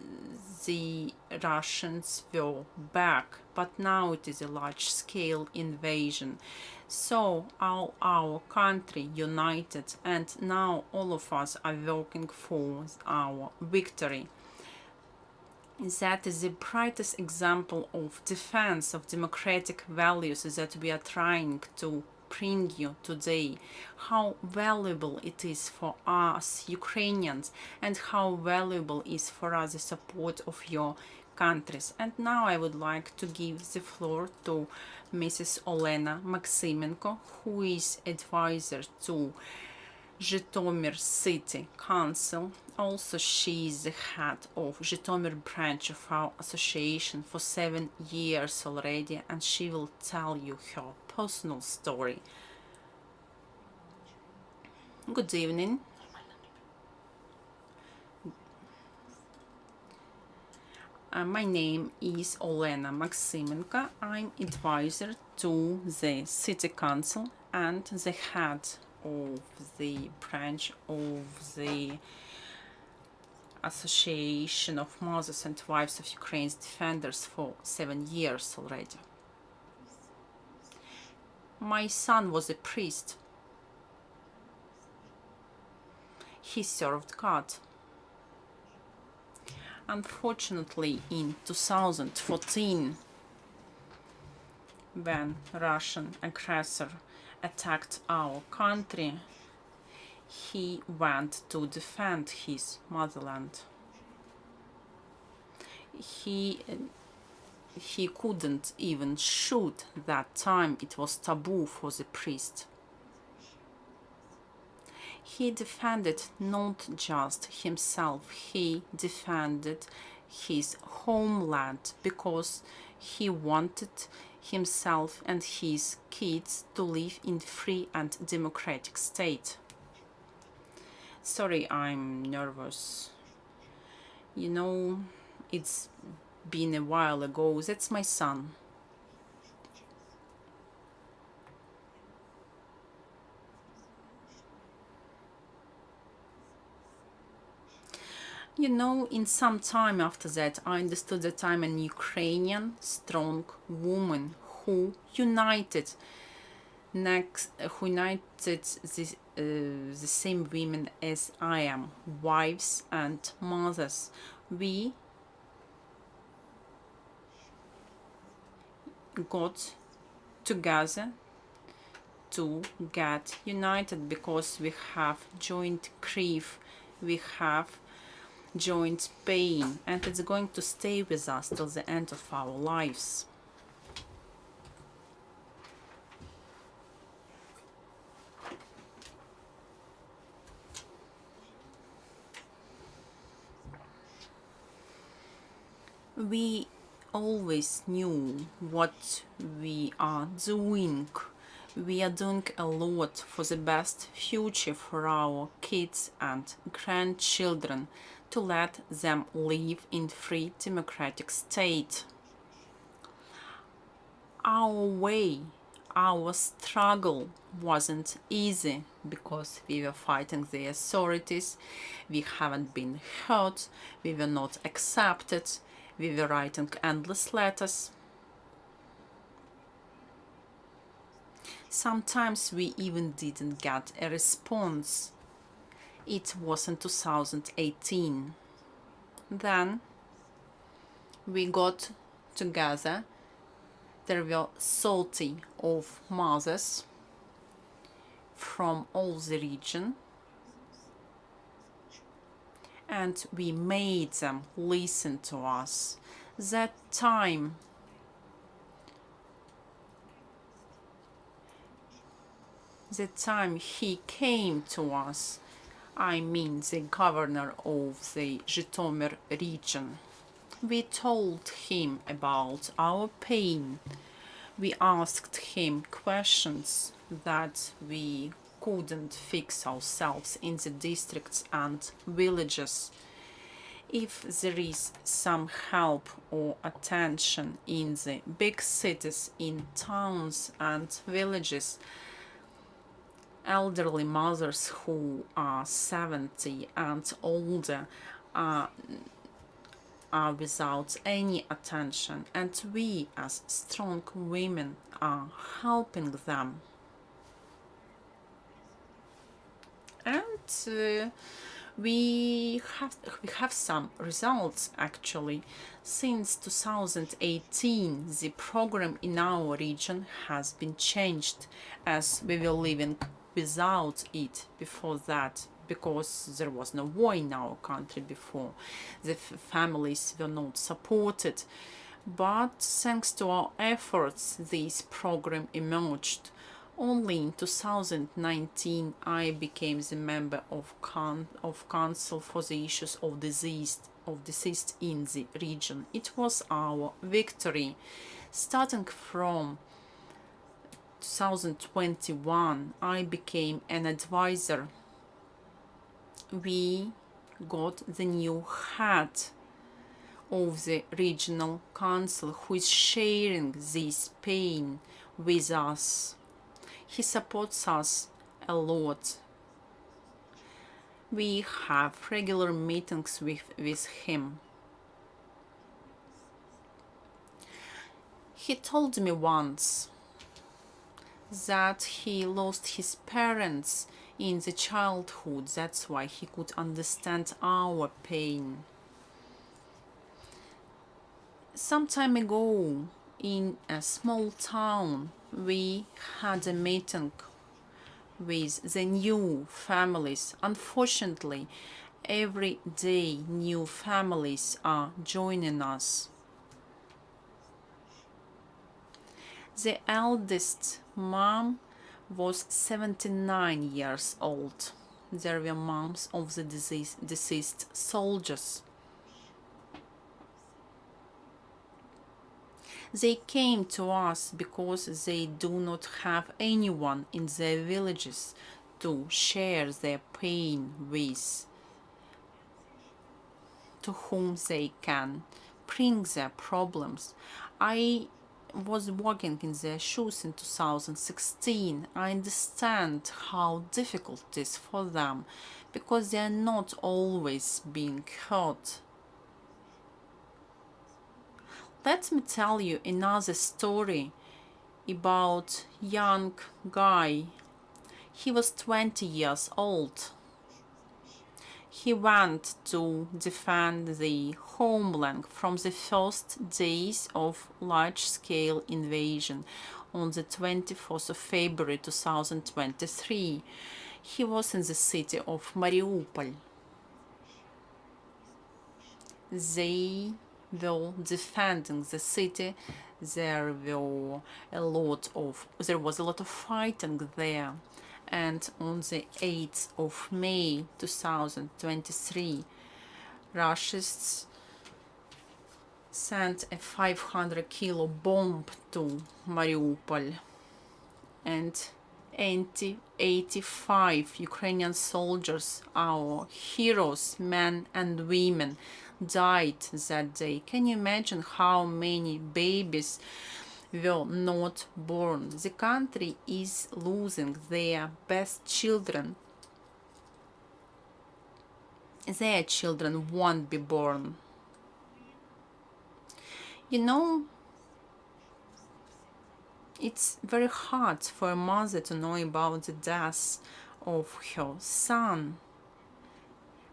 the Russians were back, but now it is a large-scale invasion. So our country united, and now all of us are working for our victory. That is the brightest example of defense of democratic values that we are trying to bring you today. How valuable it is for us Ukrainians, and how valuable is for us the support of your countries. And now I would like to give the floor to Mrs. Olena Maximenko, who is advisor to Zhytomyr City Council. Also, she is the head of Zhytomyr branch of our association for 7 years already, and she will tell you her personal story. Good evening. My name is Olena Maximenko. I'm advisor to the City Council and the head of the branch of the Association of Mothers and Wives of Ukraine's Defenders for 7 years already. My son was a priest. He served God. Unfortunately, in 2014, when Russian aggressor attacked our country, he went to defend his motherland. He he couldn't even shoot that time. It was taboo for the priest. He defended not just himself, he defended his homeland because he wanted himself and his kids to live in free and democratic state. Sorry, I'm nervous. You know, it's been a while ago. That's my son. You know, in some time after that, I understood that I'm an Ukrainian strong woman who united the same women as I am, wives and mothers. We got together to get united because we have joint grief, we have joint pain, and it's going to stay with us till the end of our lives. We always knew what we are doing. We are doing a lot for the best future for our kids and grandchildren, to let them live in free democratic state. Our way, our struggle wasn't easy because we were fighting the authorities, we haven't been heard, we were not accepted, we were writing endless letters. Sometimes we even didn't get a response. It was in 2018. Then we got together. There were 30 of mothers from all the region, and we made them listen to us. That time he came to us, I mean the governor of the Zhytomyr region. We told him about our pain. We asked him questions that we couldn't fix ourselves in the districts and villages. If there is some help or attention in the big cities, in towns and villages, elderly mothers who are 70 and older are without any attention, and we as strong women are helping them. And we have some results actually. Since 2018, the program in our region has been changed, as we were living without it before that, because there was no war in our country before. The families were not supported. But thanks to our efforts, this program emerged. Only in 2019, I became the member of Council for the Issues of Deceased in the region. It was our victory. Starting from 2021, I became an advisor. We got the new head of the regional council who is sharing this pain with us. He supports us a lot. We have regular meetings with him. He told me once that he lost his parents in the childhood. That's why he could understand our pain. Some time ago, in a small town, we had a meeting with the new families. Unfortunately, every day new families are joining us. The eldest mom was 79 years old. There were moms of the deceased soldiers. They came to us because they do not have anyone in their villages to share their pain with, to whom they can bring their problems. I was walking in their shoes in 2016. I understand how difficult it is for them because they are not always being heard. Let me tell you another story about young guy. He was 20 years old. He went to defend the homeland from the first days of large-scale invasion on the 24th of February 2023. He was in the city of Mariupol. They were defending the city. There was a lot of fighting there. And on the 8th of May 2023, Russians sent a 500-kilo bomb to Mariupol, and 85 Ukrainian soldiers, our heroes, men and women, died that day. Can you imagine how many babies were not born? The country is losing their best children. Their children won't be born. You know, it's very hard for a mother to know about the death of her son.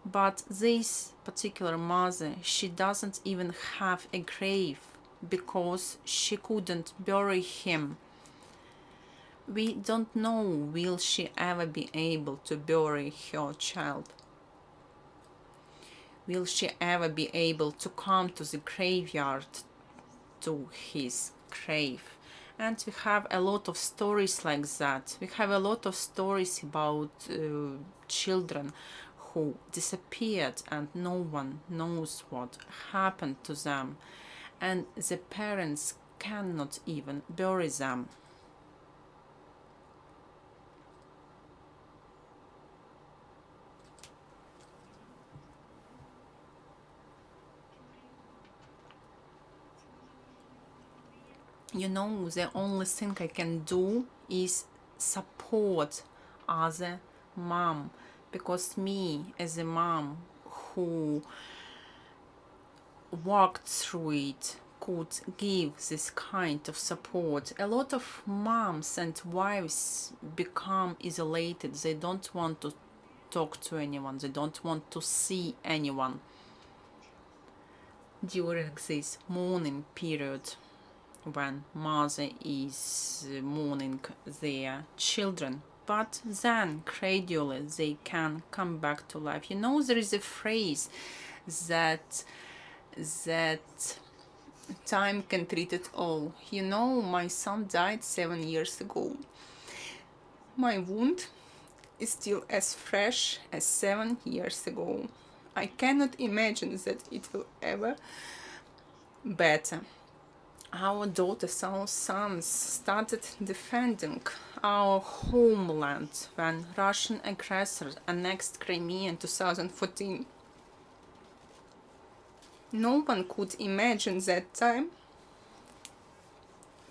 But this particular mother, she doesn't even have a grave because she couldn't bury him. We don't know will she ever be able to bury her child. Will she ever be able to come to the graveyard, to his grave? And we have a lot of stories like that. We have a lot of stories about children who disappeared and no one knows what happened to them. And the parents cannot even bury them. You know, the only thing I can do is support other mom, because me as a mom who walked through it could give this kind of support. A lot of moms and wives become isolated. They don't want to talk to anyone. They don't want to see anyone during this mourning period, when mother is mourning their children. But then gradually they can come back to life. You know, there is a phrase that time can treat it all. You know, my son died 7 years ago. My wound is still as fresh as 7 years ago. I cannot imagine that it will ever better. Our daughters, our sons started defending our homeland when Russian aggressors annexed Crimea in 2014. No one could imagine that time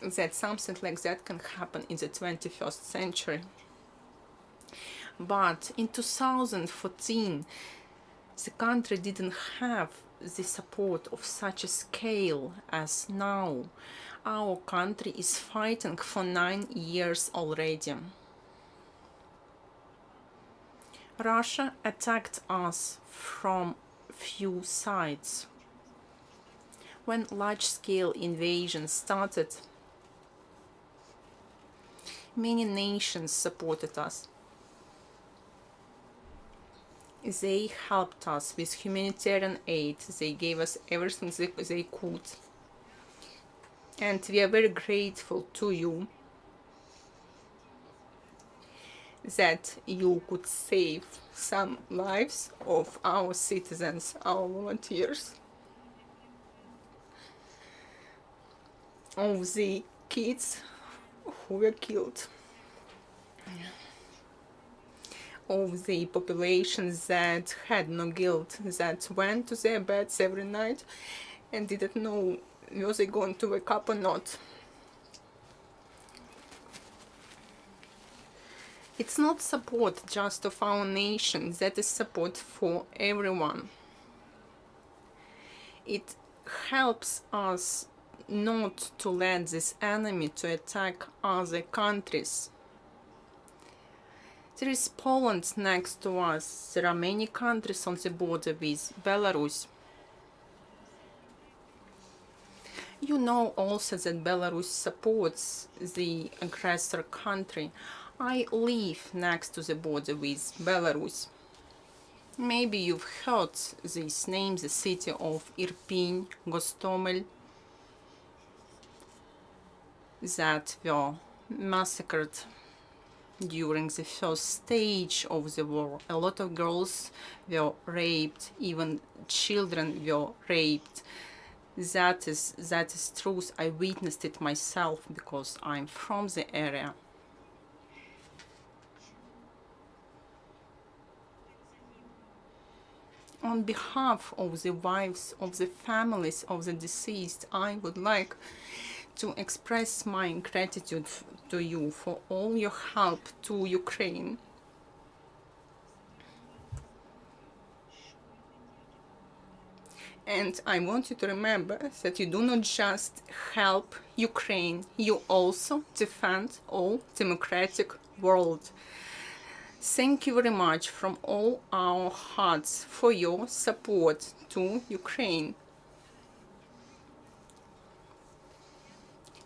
that something like that can happen in the 21st century. But in 2014, the country didn't have the support of such a scale as now. Our country is fighting for 9 years already. Russia attacked us from few sides. When large-scale invasion started, many nations supported us. They helped us with humanitarian aid. They gave us everything they could. And we are very grateful to you that you could save some lives of our citizens, our volunteers, of the kids who were killed, of the populations that had no guilt, that went to their beds every night and didn't know were they going to wake up or not. It's not support just of our nation, that is support for everyone. It helps us not to let this enemy to attack other countries. There is Poland next to us. There are many countries on the border with Belarus. You know also that Belarus supports the aggressor country. I live next to the border with Belarus. Maybe you've heard this name, the city of Irpin, Gostomel, that were massacred during the first stage of the war. A lot of girls were raped, even children were raped. That is truth. I witnessed it myself because I'm from the area. On behalf of the wives, of the families of the deceased, I would like to express my gratitude to you for all your help to Ukraine. And I want you to remember that you do not just help Ukraine, you also defend all democratic world. Thank you very much from all our hearts for your support to Ukraine.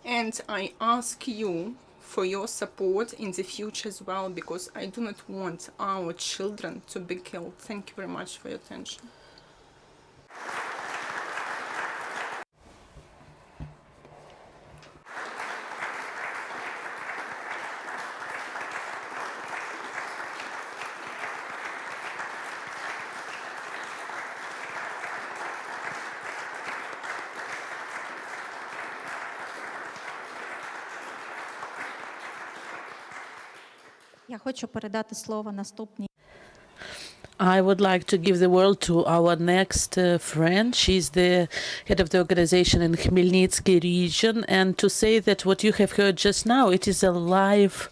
And I ask you for your support in the future as well, because I do not want our children to be killed. Thank you very much for your attention. Я хочу передати слово наступній. I would like to give the word to our next friend. She's the head of the organization in Khmelnytsky region. And to say that what you have heard just now, it is a live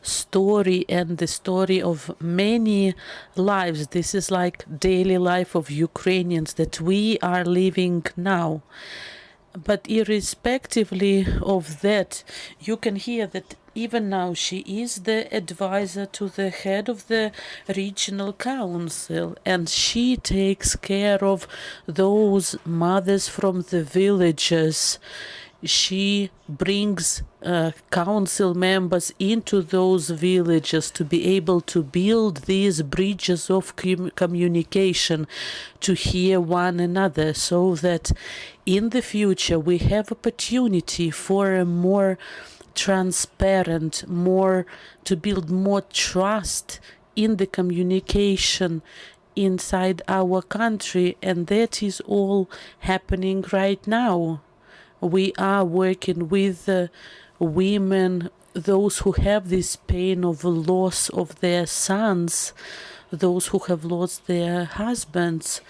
story and the story of many lives. This is like daily life of Ukrainians that we are living now. But irrespectively of that, you can hear that even now she is the advisor to the head of the regional council, and she takes care of those mothers from the villages. She brings council members into those villages to be able to build these bridges of communication, to hear one another, so that in the future we have opportunity for a more transparent, to build more trust in the communication inside our country, and that is all happening right now. We are working with women, those who have this pain of loss of their sons, those who have lost their husbands.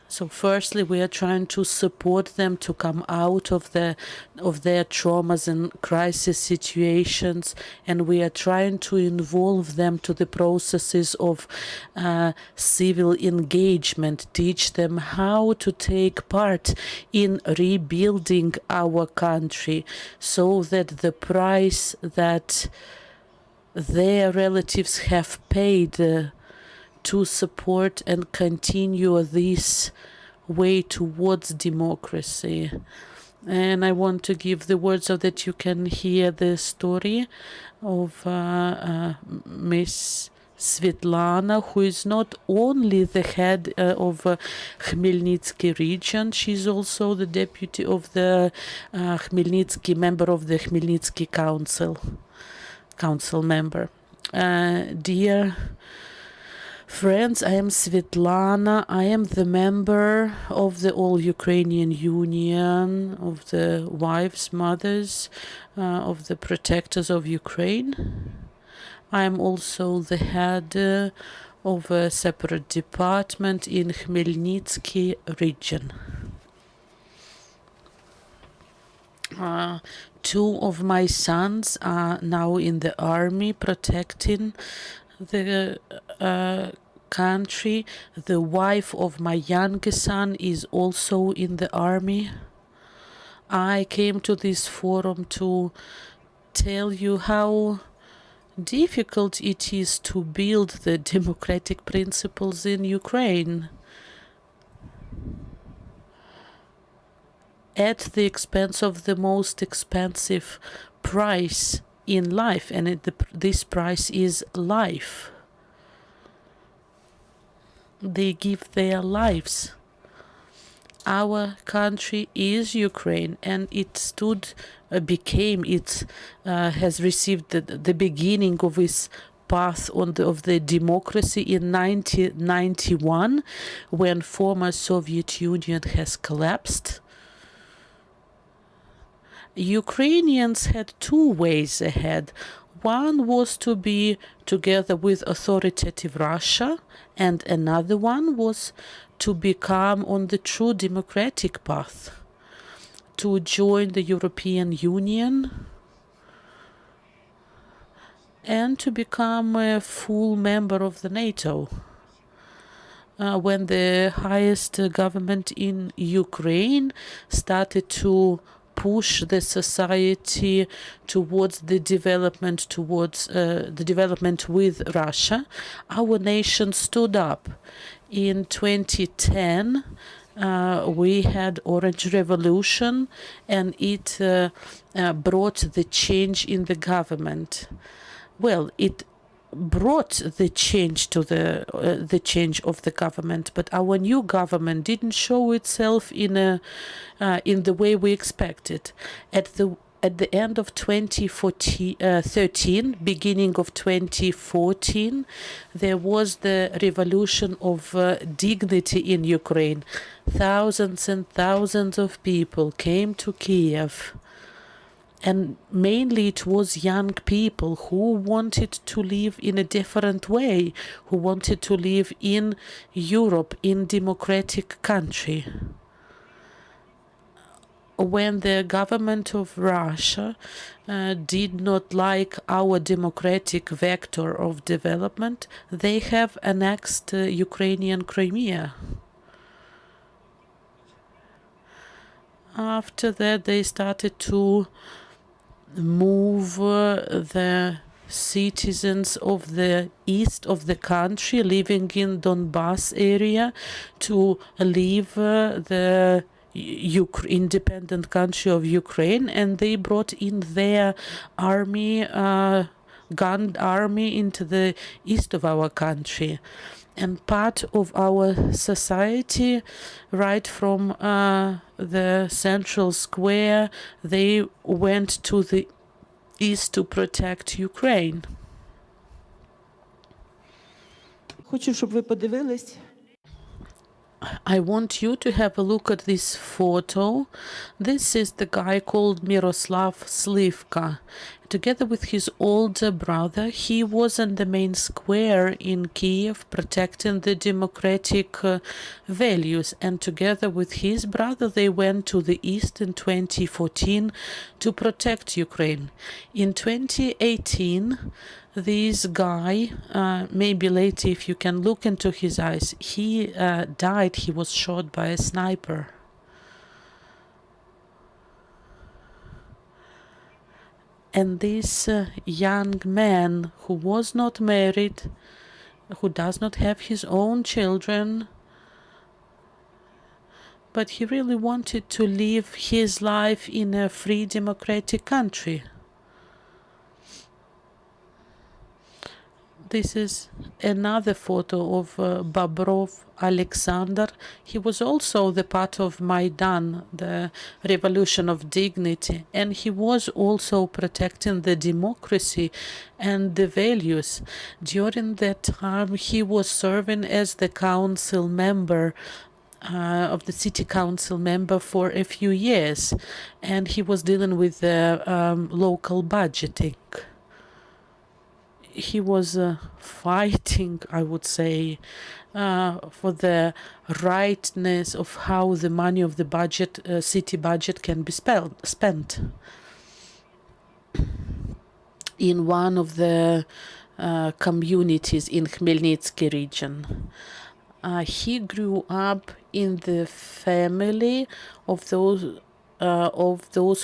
So firstly, we are trying to support them to come out of their traumas and crisis situations, and we are trying to involve them to the processes of civil engagement, teach them how to take part in rebuilding our country, so that the price that their relatives have paid to support and continue this way towards democracy. And I want to give the words so that you can hear the story of Miss Svetlana, who is not only the head of Khmelnytsky region, she's also the deputy of the Khmelnytsky, member of the Khmelnytsky council member. Dear friends, I am Svetlana. I am the member of the All Ukrainian Union, of the wives, mothers, of the protectors of Ukraine. I am also the head of a separate department in Khmelnytsky region. Two of my sons are now in the army protecting the country. The wife of my youngest son is also in the army. I came to this forum to tell you how difficult it is to build the democratic principles in Ukraine at the expense of the most expensive price in life, and this price is life. They give their lives. Our country is Ukraine, and it has received the beginning of its path of the democracy in 1991, when former Soviet Union has collapsed. Ukrainians had two ways ahead. One was to be together with authoritative Russia, and another one was to become on the true democratic path, to join the European Union and to become a full member of the NATO. When the highest government in Ukraine started to push the society towards the development with Russia, our nation stood up. In 2010, we had Orange Revolution, and it brought the change in the government. Well, it brought the change to the change of the government, but our new government didn't show itself in the way we expected. At the end of 2013, beginning of 2014, there was the revolution of dignity in Ukraine. Thousands and thousands of people came to Kiev. And mainly it was young people who wanted to live in a different way, who wanted to live in Europe, in democratic country. When the government of Russia did not like our democratic vector of development, they have annexed Ukrainian Crimea. After that, they started to move the citizens of the east of the country living in Donbass area to leave the independent country of Ukraine, and they brought in their army, gunned army into the east of our country. And part of our society, right from the central square, they went to the east to protect Ukraine. Хочу, щоб ви подивились. I want you to have a look at this photo. This is the guy called Miroslav Slivka. Together with his older brother, he was in the main square in Kiev protecting the democratic values. And together with his brother, they went to the east in 2014 to protect Ukraine. In 2018, this guy, maybe later if you can look into his eyes, he died. He was shot by a sniper. And this young man who was not married, who does not have his own children, but he really wanted to live his life in a free democratic country. This is another photo of Bobrov Alexander. He was also the part of Maidan, the revolution of dignity, and he was also protecting the democracy and the values. During that time, he was serving as the council member of the city council member for a few years, and he was dealing with the local budgeting. He was fighting, I would say, for the rightness of how the money of the budget, city budget, can be spent. In one of the communities in Khmelnytsky region. He grew up in the family of those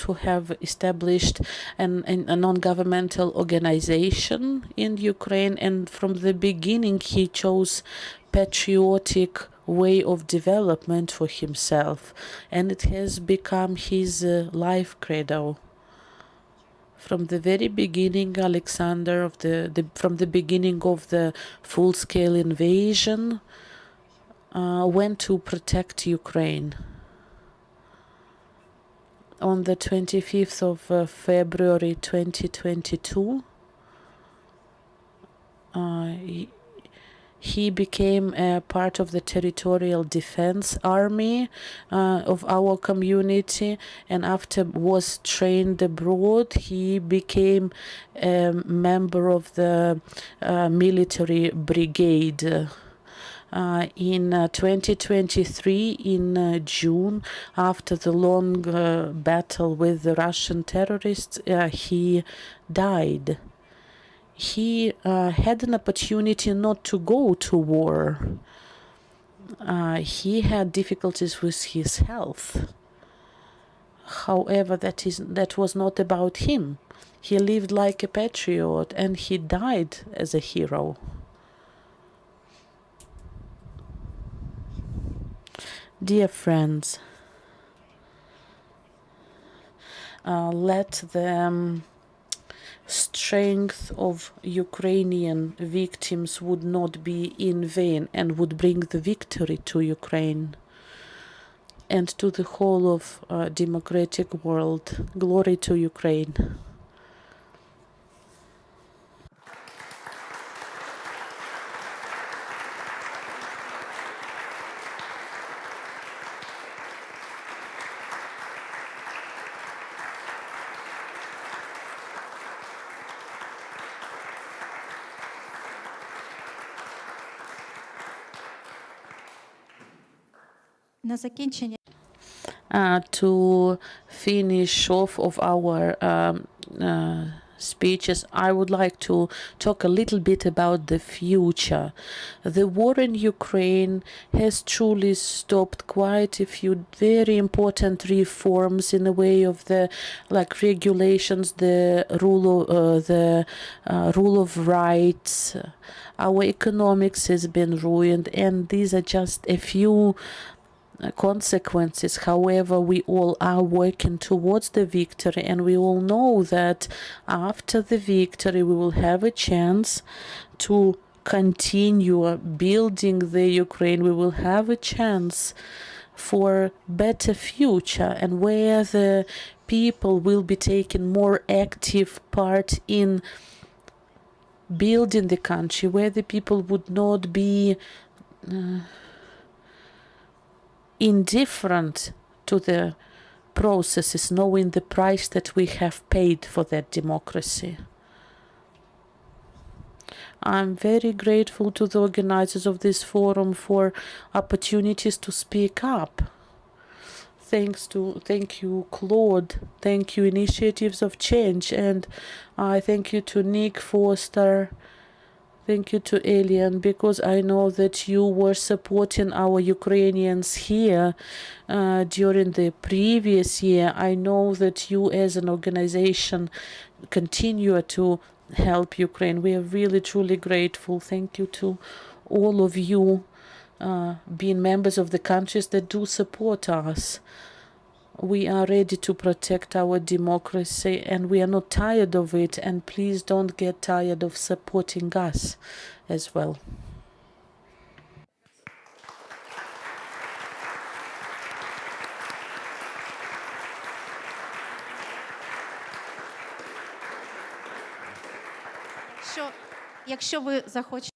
who have established a non-governmental organization in Ukraine, and from the beginning he chose patriotic way of development for himself, and it has become his life credo. From the very beginning, Alexander, from the beginning of the full-scale invasion, went to protect Ukraine. On the 25th of February 2022, he became a part of the territorial defense army of our community, and after was trained abroad, he became a member of the military brigade. In 2023, in June, after the long battle with the Russian terrorists, he died. He had an opportunity not to go to war. He had difficulties with his health. However, that was not about him. He lived like a patriot, and he died as a hero. Dear friends, let the strength of Ukrainian victims would not be in vain, and would bring the victory to Ukraine and to the whole of democratic world. Glory to Ukraine. На закінчення To finish off of our speeches, I would like to talk a little bit about the future. The war in Ukraine has truly stopped quite a few very important reforms in the way of the regulations, the rule of rights. Our economics has been ruined, and these are just a few consequences. However, we all are working towards the victory, and we all know that after the victory we will have a chance to continue building the Ukraine. We will have a chance for better future, and where the people will be taking more active part in building the country, where the people would not be indifferent to the processes, knowing the price that we have paid for that democracy. I'm very grateful to the organizers of this forum for opportunities to speak up. Thank you, Claude. Thank you, Initiatives of Change, and I thank you to Nick Foster. Thank you to Elian, because I know that you were supporting our Ukrainians here during the previous year. I know that you as an organization continue to help Ukraine. We are really, truly grateful. Thank you to all of you being members of the countries that do support us. we are ready to protect our democracy, and we are not tired of it, and please don't get tired of supporting us as well. Якщо ви захочете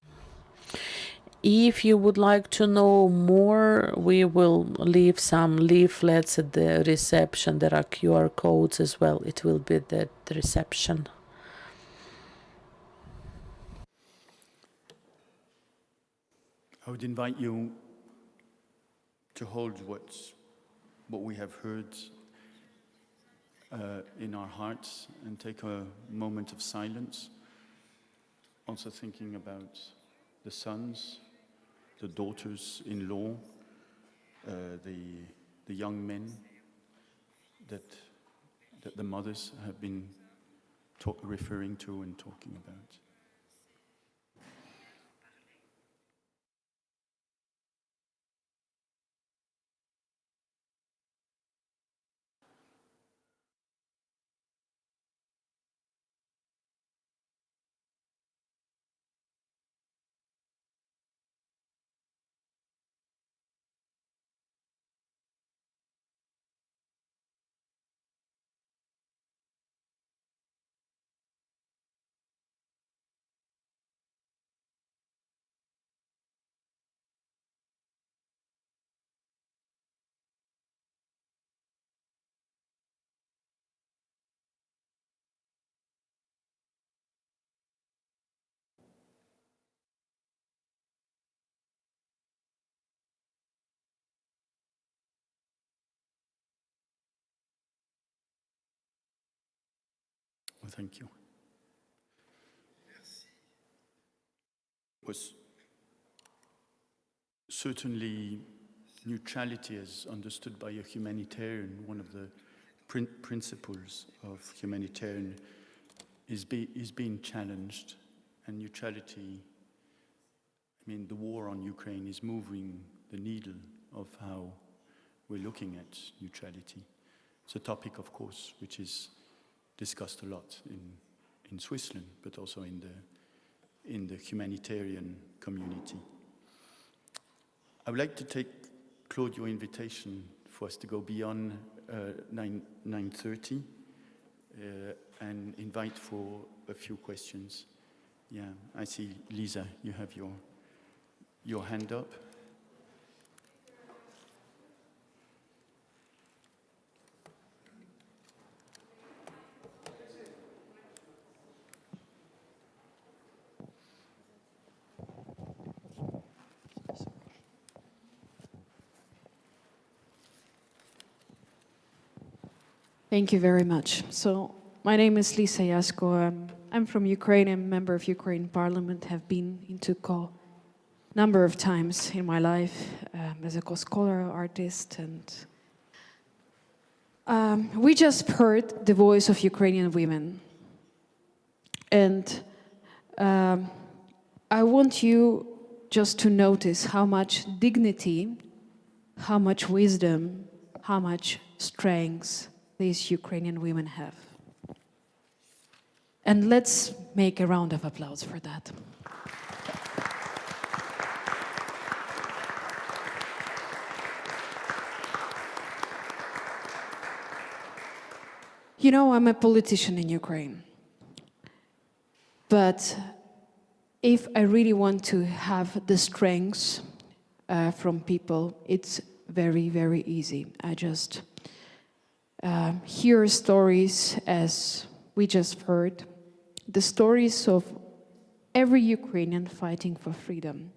If you would like to know more, we will leave some leaflets at the reception. There are QR codes as well. It will be at the reception. I would invite you to hold what we have heard in our hearts and take a moment of silence, also thinking about the sons, the daughters-in-law, the young men that the mothers have been referring to and talking about. Well, thank you. Was certainly neutrality as understood by a humanitarian, one of the principles of humanitarian is being challenged, and neutrality, I mean, the war on Ukraine is moving the needle of how we're looking at neutrality. It's a topic, of course, which is discussed a lot in Switzerland, but also in the humanitarian community. I would like to take, Claude, your invitation for us to go beyond 9:30 and invite for a few questions. Yeah, I see, Lisa, you have your hand up. Thank you very much. So, my name is Lisa Jasko. I'm from Ukraine. I'm a member of Ukraine Parliament. Have been into CAUX a number of times in my life as a co-scholar, artist, and we just heard the voice of Ukrainian women. And I want you just to notice how much dignity, how much wisdom, how much strength these Ukrainian women have. And let's make a round of applause for that. You know, I'm a politician in Ukraine. But if I really want to have the strength from people, it's very, very easy. I just hear stories, as we just heard, the stories of every Ukrainian fighting for freedom.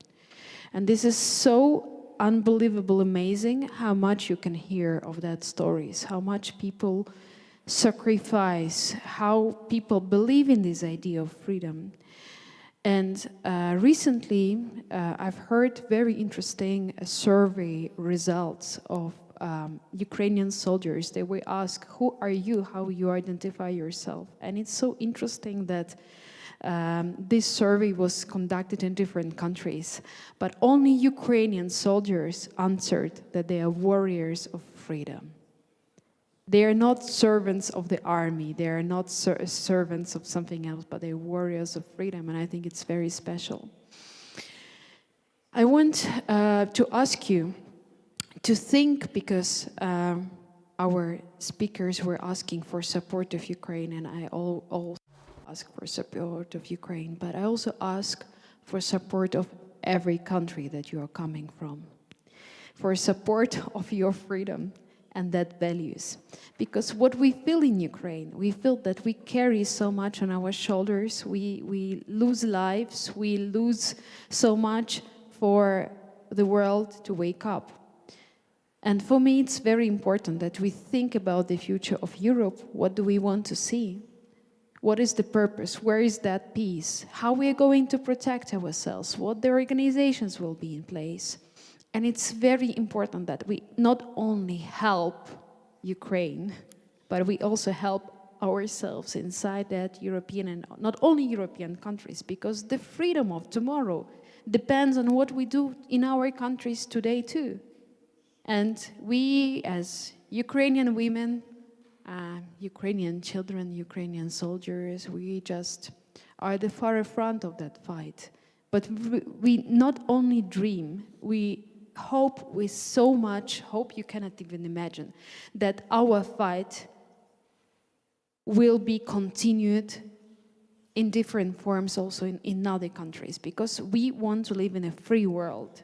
And this is so unbelievable, amazing how much you can hear of that stories, how much people sacrifice, how people believe in this idea of freedom. And recently, I've heard very interesting survey results of Ukrainian soldiers. They were asked, who are you, how you identify yourself? And it's so interesting that this survey was conducted in different countries, but only Ukrainian soldiers answered that they are warriors of freedom. They are not servants of the army. They are not servants of something else, but they're warriors of freedom, and I think it's very special. I want to ask you to think, because our speakers were asking for support of Ukraine, and I also ask for support of Ukraine, but I also ask for support of every country that you are coming from, for support of your freedom and that values. Because what we feel in Ukraine, we feel that we carry so much on our shoulders, we lose lives, we lose so much for the world to wake up. And for me, it's very important that we think about the future of Europe. What do we want to see? What is the purpose? Where is that peace? How we are going to protect ourselves? What the organizations will be in place? And it's very important that we not only help Ukraine, but we also help ourselves inside that European and not only European countries, because the freedom of tomorrow depends on what we do in our countries today too. And we, as Ukrainian women, Ukrainian children, Ukrainian soldiers, we just are the far front of that fight. But we not only dream, we hope with so much hope you cannot even imagine that our fight will be continued in different forms also in other countries, because we want to live in a free world.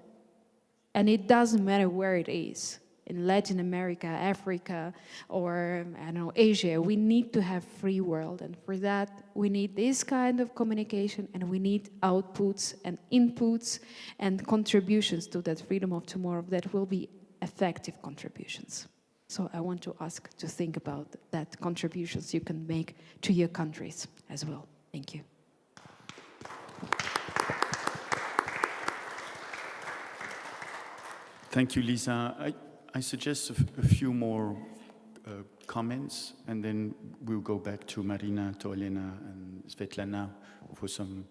And it doesn't matter where it is, in Latin America, Africa, or I don't know, Asia. We need to have free world, and for that we need this kind of communication, and we need outputs and inputs and contributions to that freedom of tomorrow that will be effective contributions. So I want to ask to think about that contributions you can make to your countries as well. Thank you. Thank you, Lisa. I suggest a few more comments, and then we'll go back to Marina, to Elena, and Svetlana for some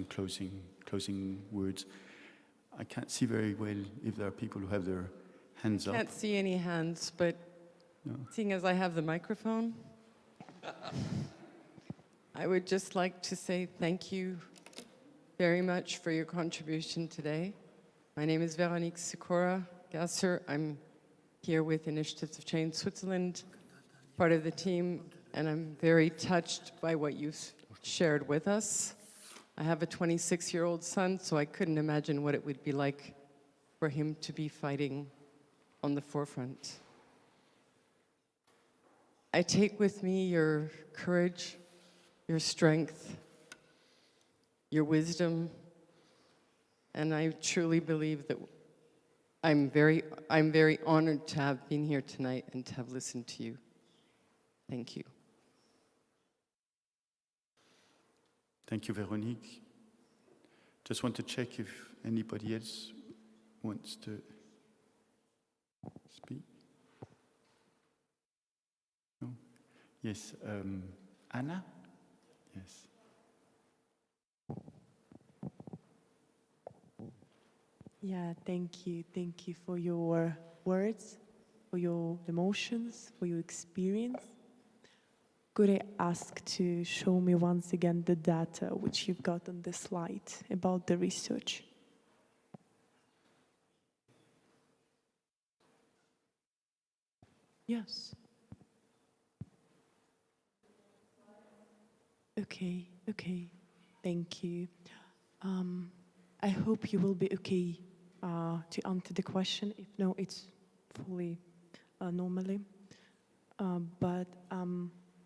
closing words. I can't see very well if there are people who have their hands up. Can't see any hands, but seeing as I have the microphone, I would just like to say thank you very much for your contribution today. My name is Veronique Sikora Gasser. I'm here with Initiatives of Change Switzerland, part of the team, and I'm very touched by what you've shared with us. I have a 26-year-old son, so I couldn't imagine what it would be like for him to be fighting on the forefront. I take with me your courage, your strength, your wisdom, and I truly believe that I'm very honored to have been here tonight and to have listened to you. Thank you. Thank you, Veronique. Just want to check if anybody else wants to speak. No? Yes, Anna? Yes. Yeah, thank you. Thank you for your words, for your emotions, for your experience. Could I ask to show me once again the data which you've got on the slide about the research? Yes. Okay, okay. Thank you. I hope you will be okay to answer the question. If no, it's fully normally. But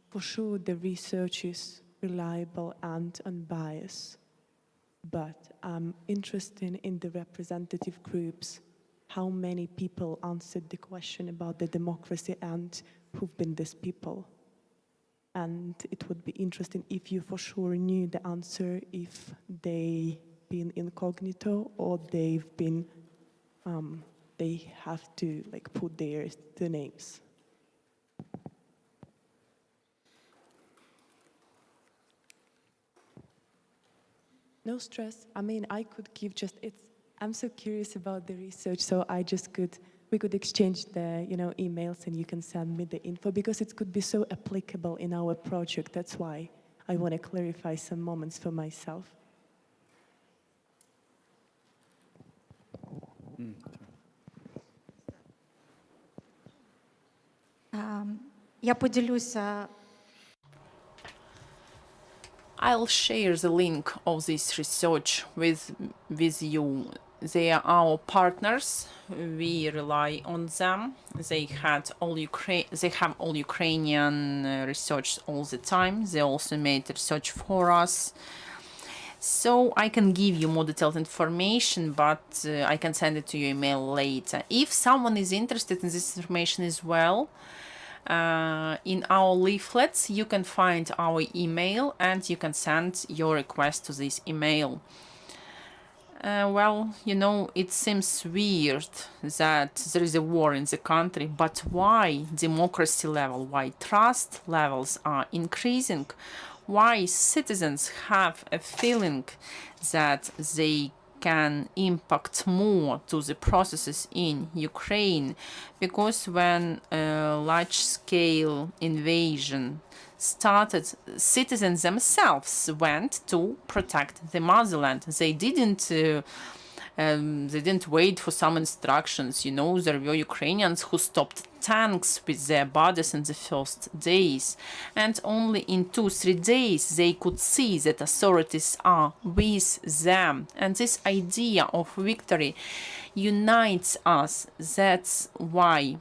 for sure, the research is reliable and unbiased. But I'm interested in the representative groups, how many people answered the question about the democracy and who've been these people. And it would be interesting if you for sure knew the answer, if they been incognito or they've been, they have to like put the names. No stress. I mean, I could give just, I'm so curious about the research, so I just could we could exchange the, emails, and you can send me the info, because it could be so applicable in our project. That's why I want to clarify some moments for myself. Я поділюся. I'll share the link of this research with you. They are our partners. We rely on them. They have all Ukrainian research all the time. They also made research for us. So I can give you more detailed information, but I can send it to your email later. If someone is interested in this information as well, in our leaflets you can find our email and you can send your request to this email. Well, it seems weird that there is a war in the country, but why democracy level, why trust levels are increasing, why citizens have a feeling that they can impact more to the processes in Ukraine, because when a large-scale invasion started, citizens themselves went to protect the motherland. They didn't wait for some instructions. There were Ukrainians who stopped tanks with their bodies in the first days, and only in 2-3 days they could see that authorities are with them. And this idea of victory unites us. That's why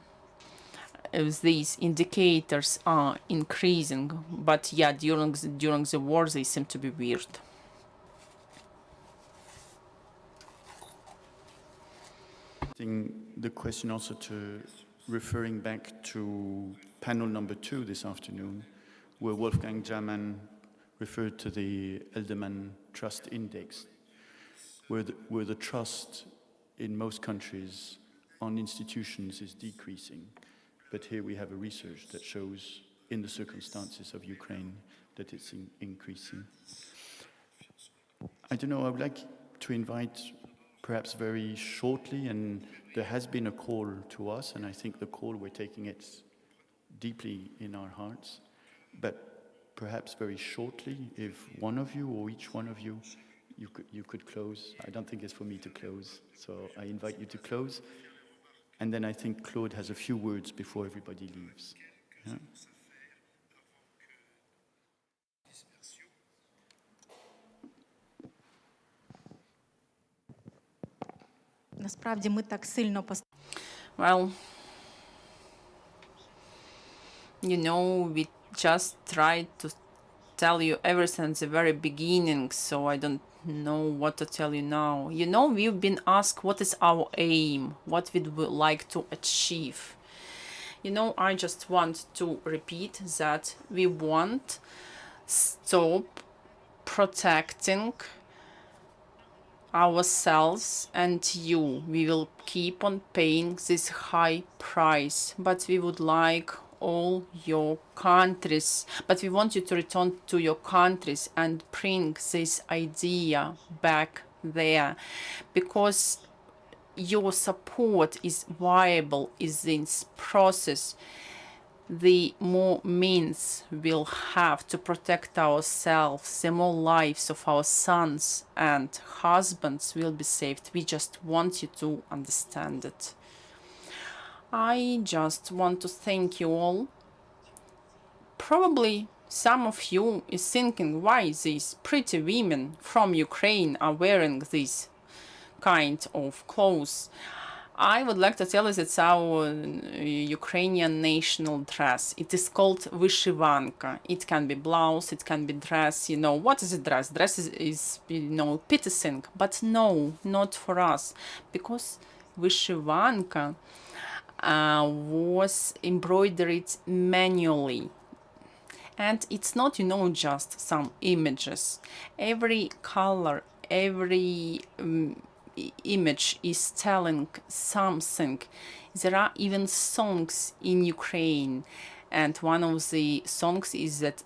these indicators are increasing. But yeah, during the war they seem to be weird. The question also to referring back to panel number 2 this afternoon, where Wolfgang German referred to the Elderman Trust Index, where the trust in most countries on institutions is decreasing. But here we have a research that shows, in the circumstances of Ukraine, that it's increasing. I don't know, I would like to invite, perhaps very shortly, and there has been a call to us, and I think the call, we're taking it deeply in our hearts, but perhaps very shortly, if one of you or each one of you, you could close. I don't think it's for me to close, so I invite you to close. And then I think Claude has a few words before everybody leaves. Yeah? Насправді ми так сильно Well, we just tried to tell you everything at the very beginning, so I don't know what to tell you now. We've been asked what is our aim, what we would like to achieve. I just want to repeat that we want stop protecting ourselves and you. We will keep on paying this high price, but we would like all your countries, but we want you to return to your countries and bring this idea back there, because your support is viable in this process. The more means we'll have to protect ourselves, the more lives of our sons and husbands will be saved. We just want you to understand it. I just want to thank you all. Probably some of you is thinking why these pretty women from Ukraine are wearing this kind of clothes. I would like to tell you it's our Ukrainian national dress. It is called vyshivanka. It can be blouse, it can be dress. What is a dress? Dress is petty thing, but no, not for us, because vyshivanka was embroidered manually. And it's not, just some images. Every color, every image is telling something. There are even songs in Ukraine, and one of the songs is that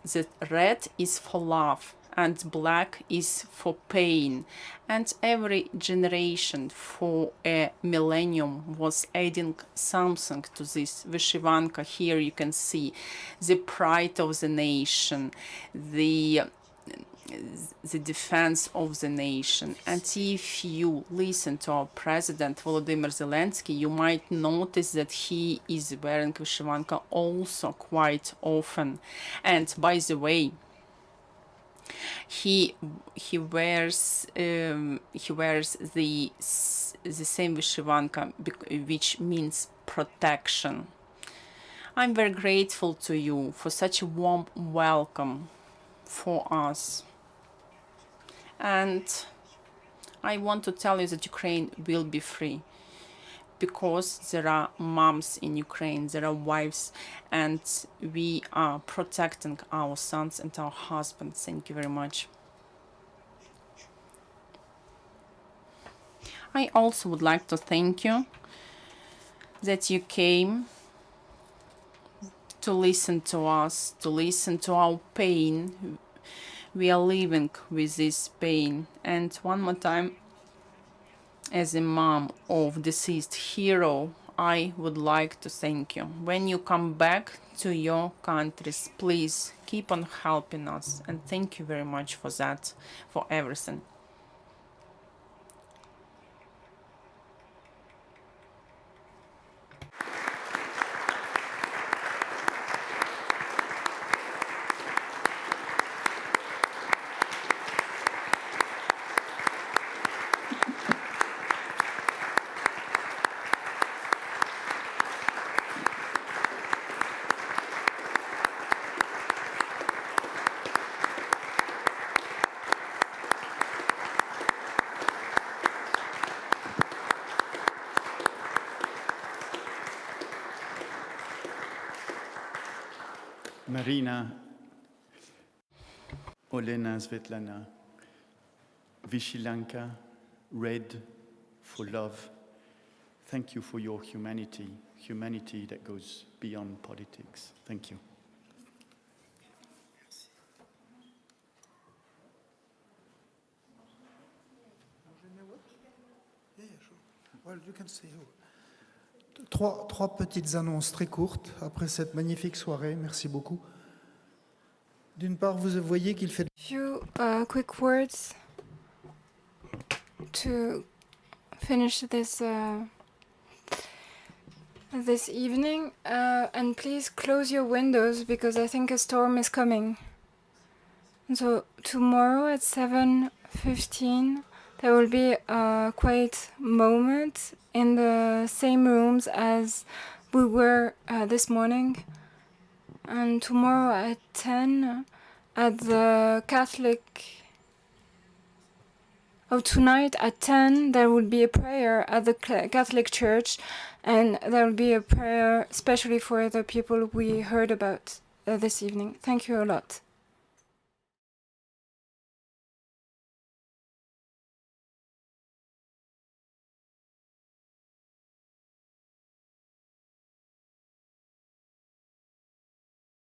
red is for love and black is for pain. And every generation for a millennium was adding something to this. Vyshivanka, here you can see the pride of the nation, the defense of the nation. And if you listen to our president Volodymyr Zelensky, you might notice that he is wearing Vyshivanka also quite often. And by the way, he wears the same Vyshivanka, which means protection. I'm very grateful to you for such a warm welcome for us. And I want to tell you that Ukraine will be free, because there are moms in Ukraine, there are wives, and we are protecting our sons and our husbands. Thank you very much. I also would like to thank you that you came to listen to us, to listen to our pain. We are living with this pain. And one more time, as a mom of deceased hero, I would like to thank you. When you come back to your countries, please keep on helping us. And thank you very much for that, for everything. Marina, Olena, Svetlana, Vishilanka, Red for love. Thank you for your humanity, humanity that goes beyond politics. Thank you. Well, you can see who. Trois petites annonces très courtes après cette magnifique soirée. Merci beaucoup. D'une part, vous voyez qu'il fait... Few quick words to finish this this evening, and please close your windows because I think a storm is coming. So tomorrow at 7:15 there will be a quiet moment in the same rooms as we were this morning. And tomorrow at 10 at the tonight at 10 there will be a prayer at the Catholic Church, and there will be a prayer especially for the people we heard about this evening. Thank you a lot.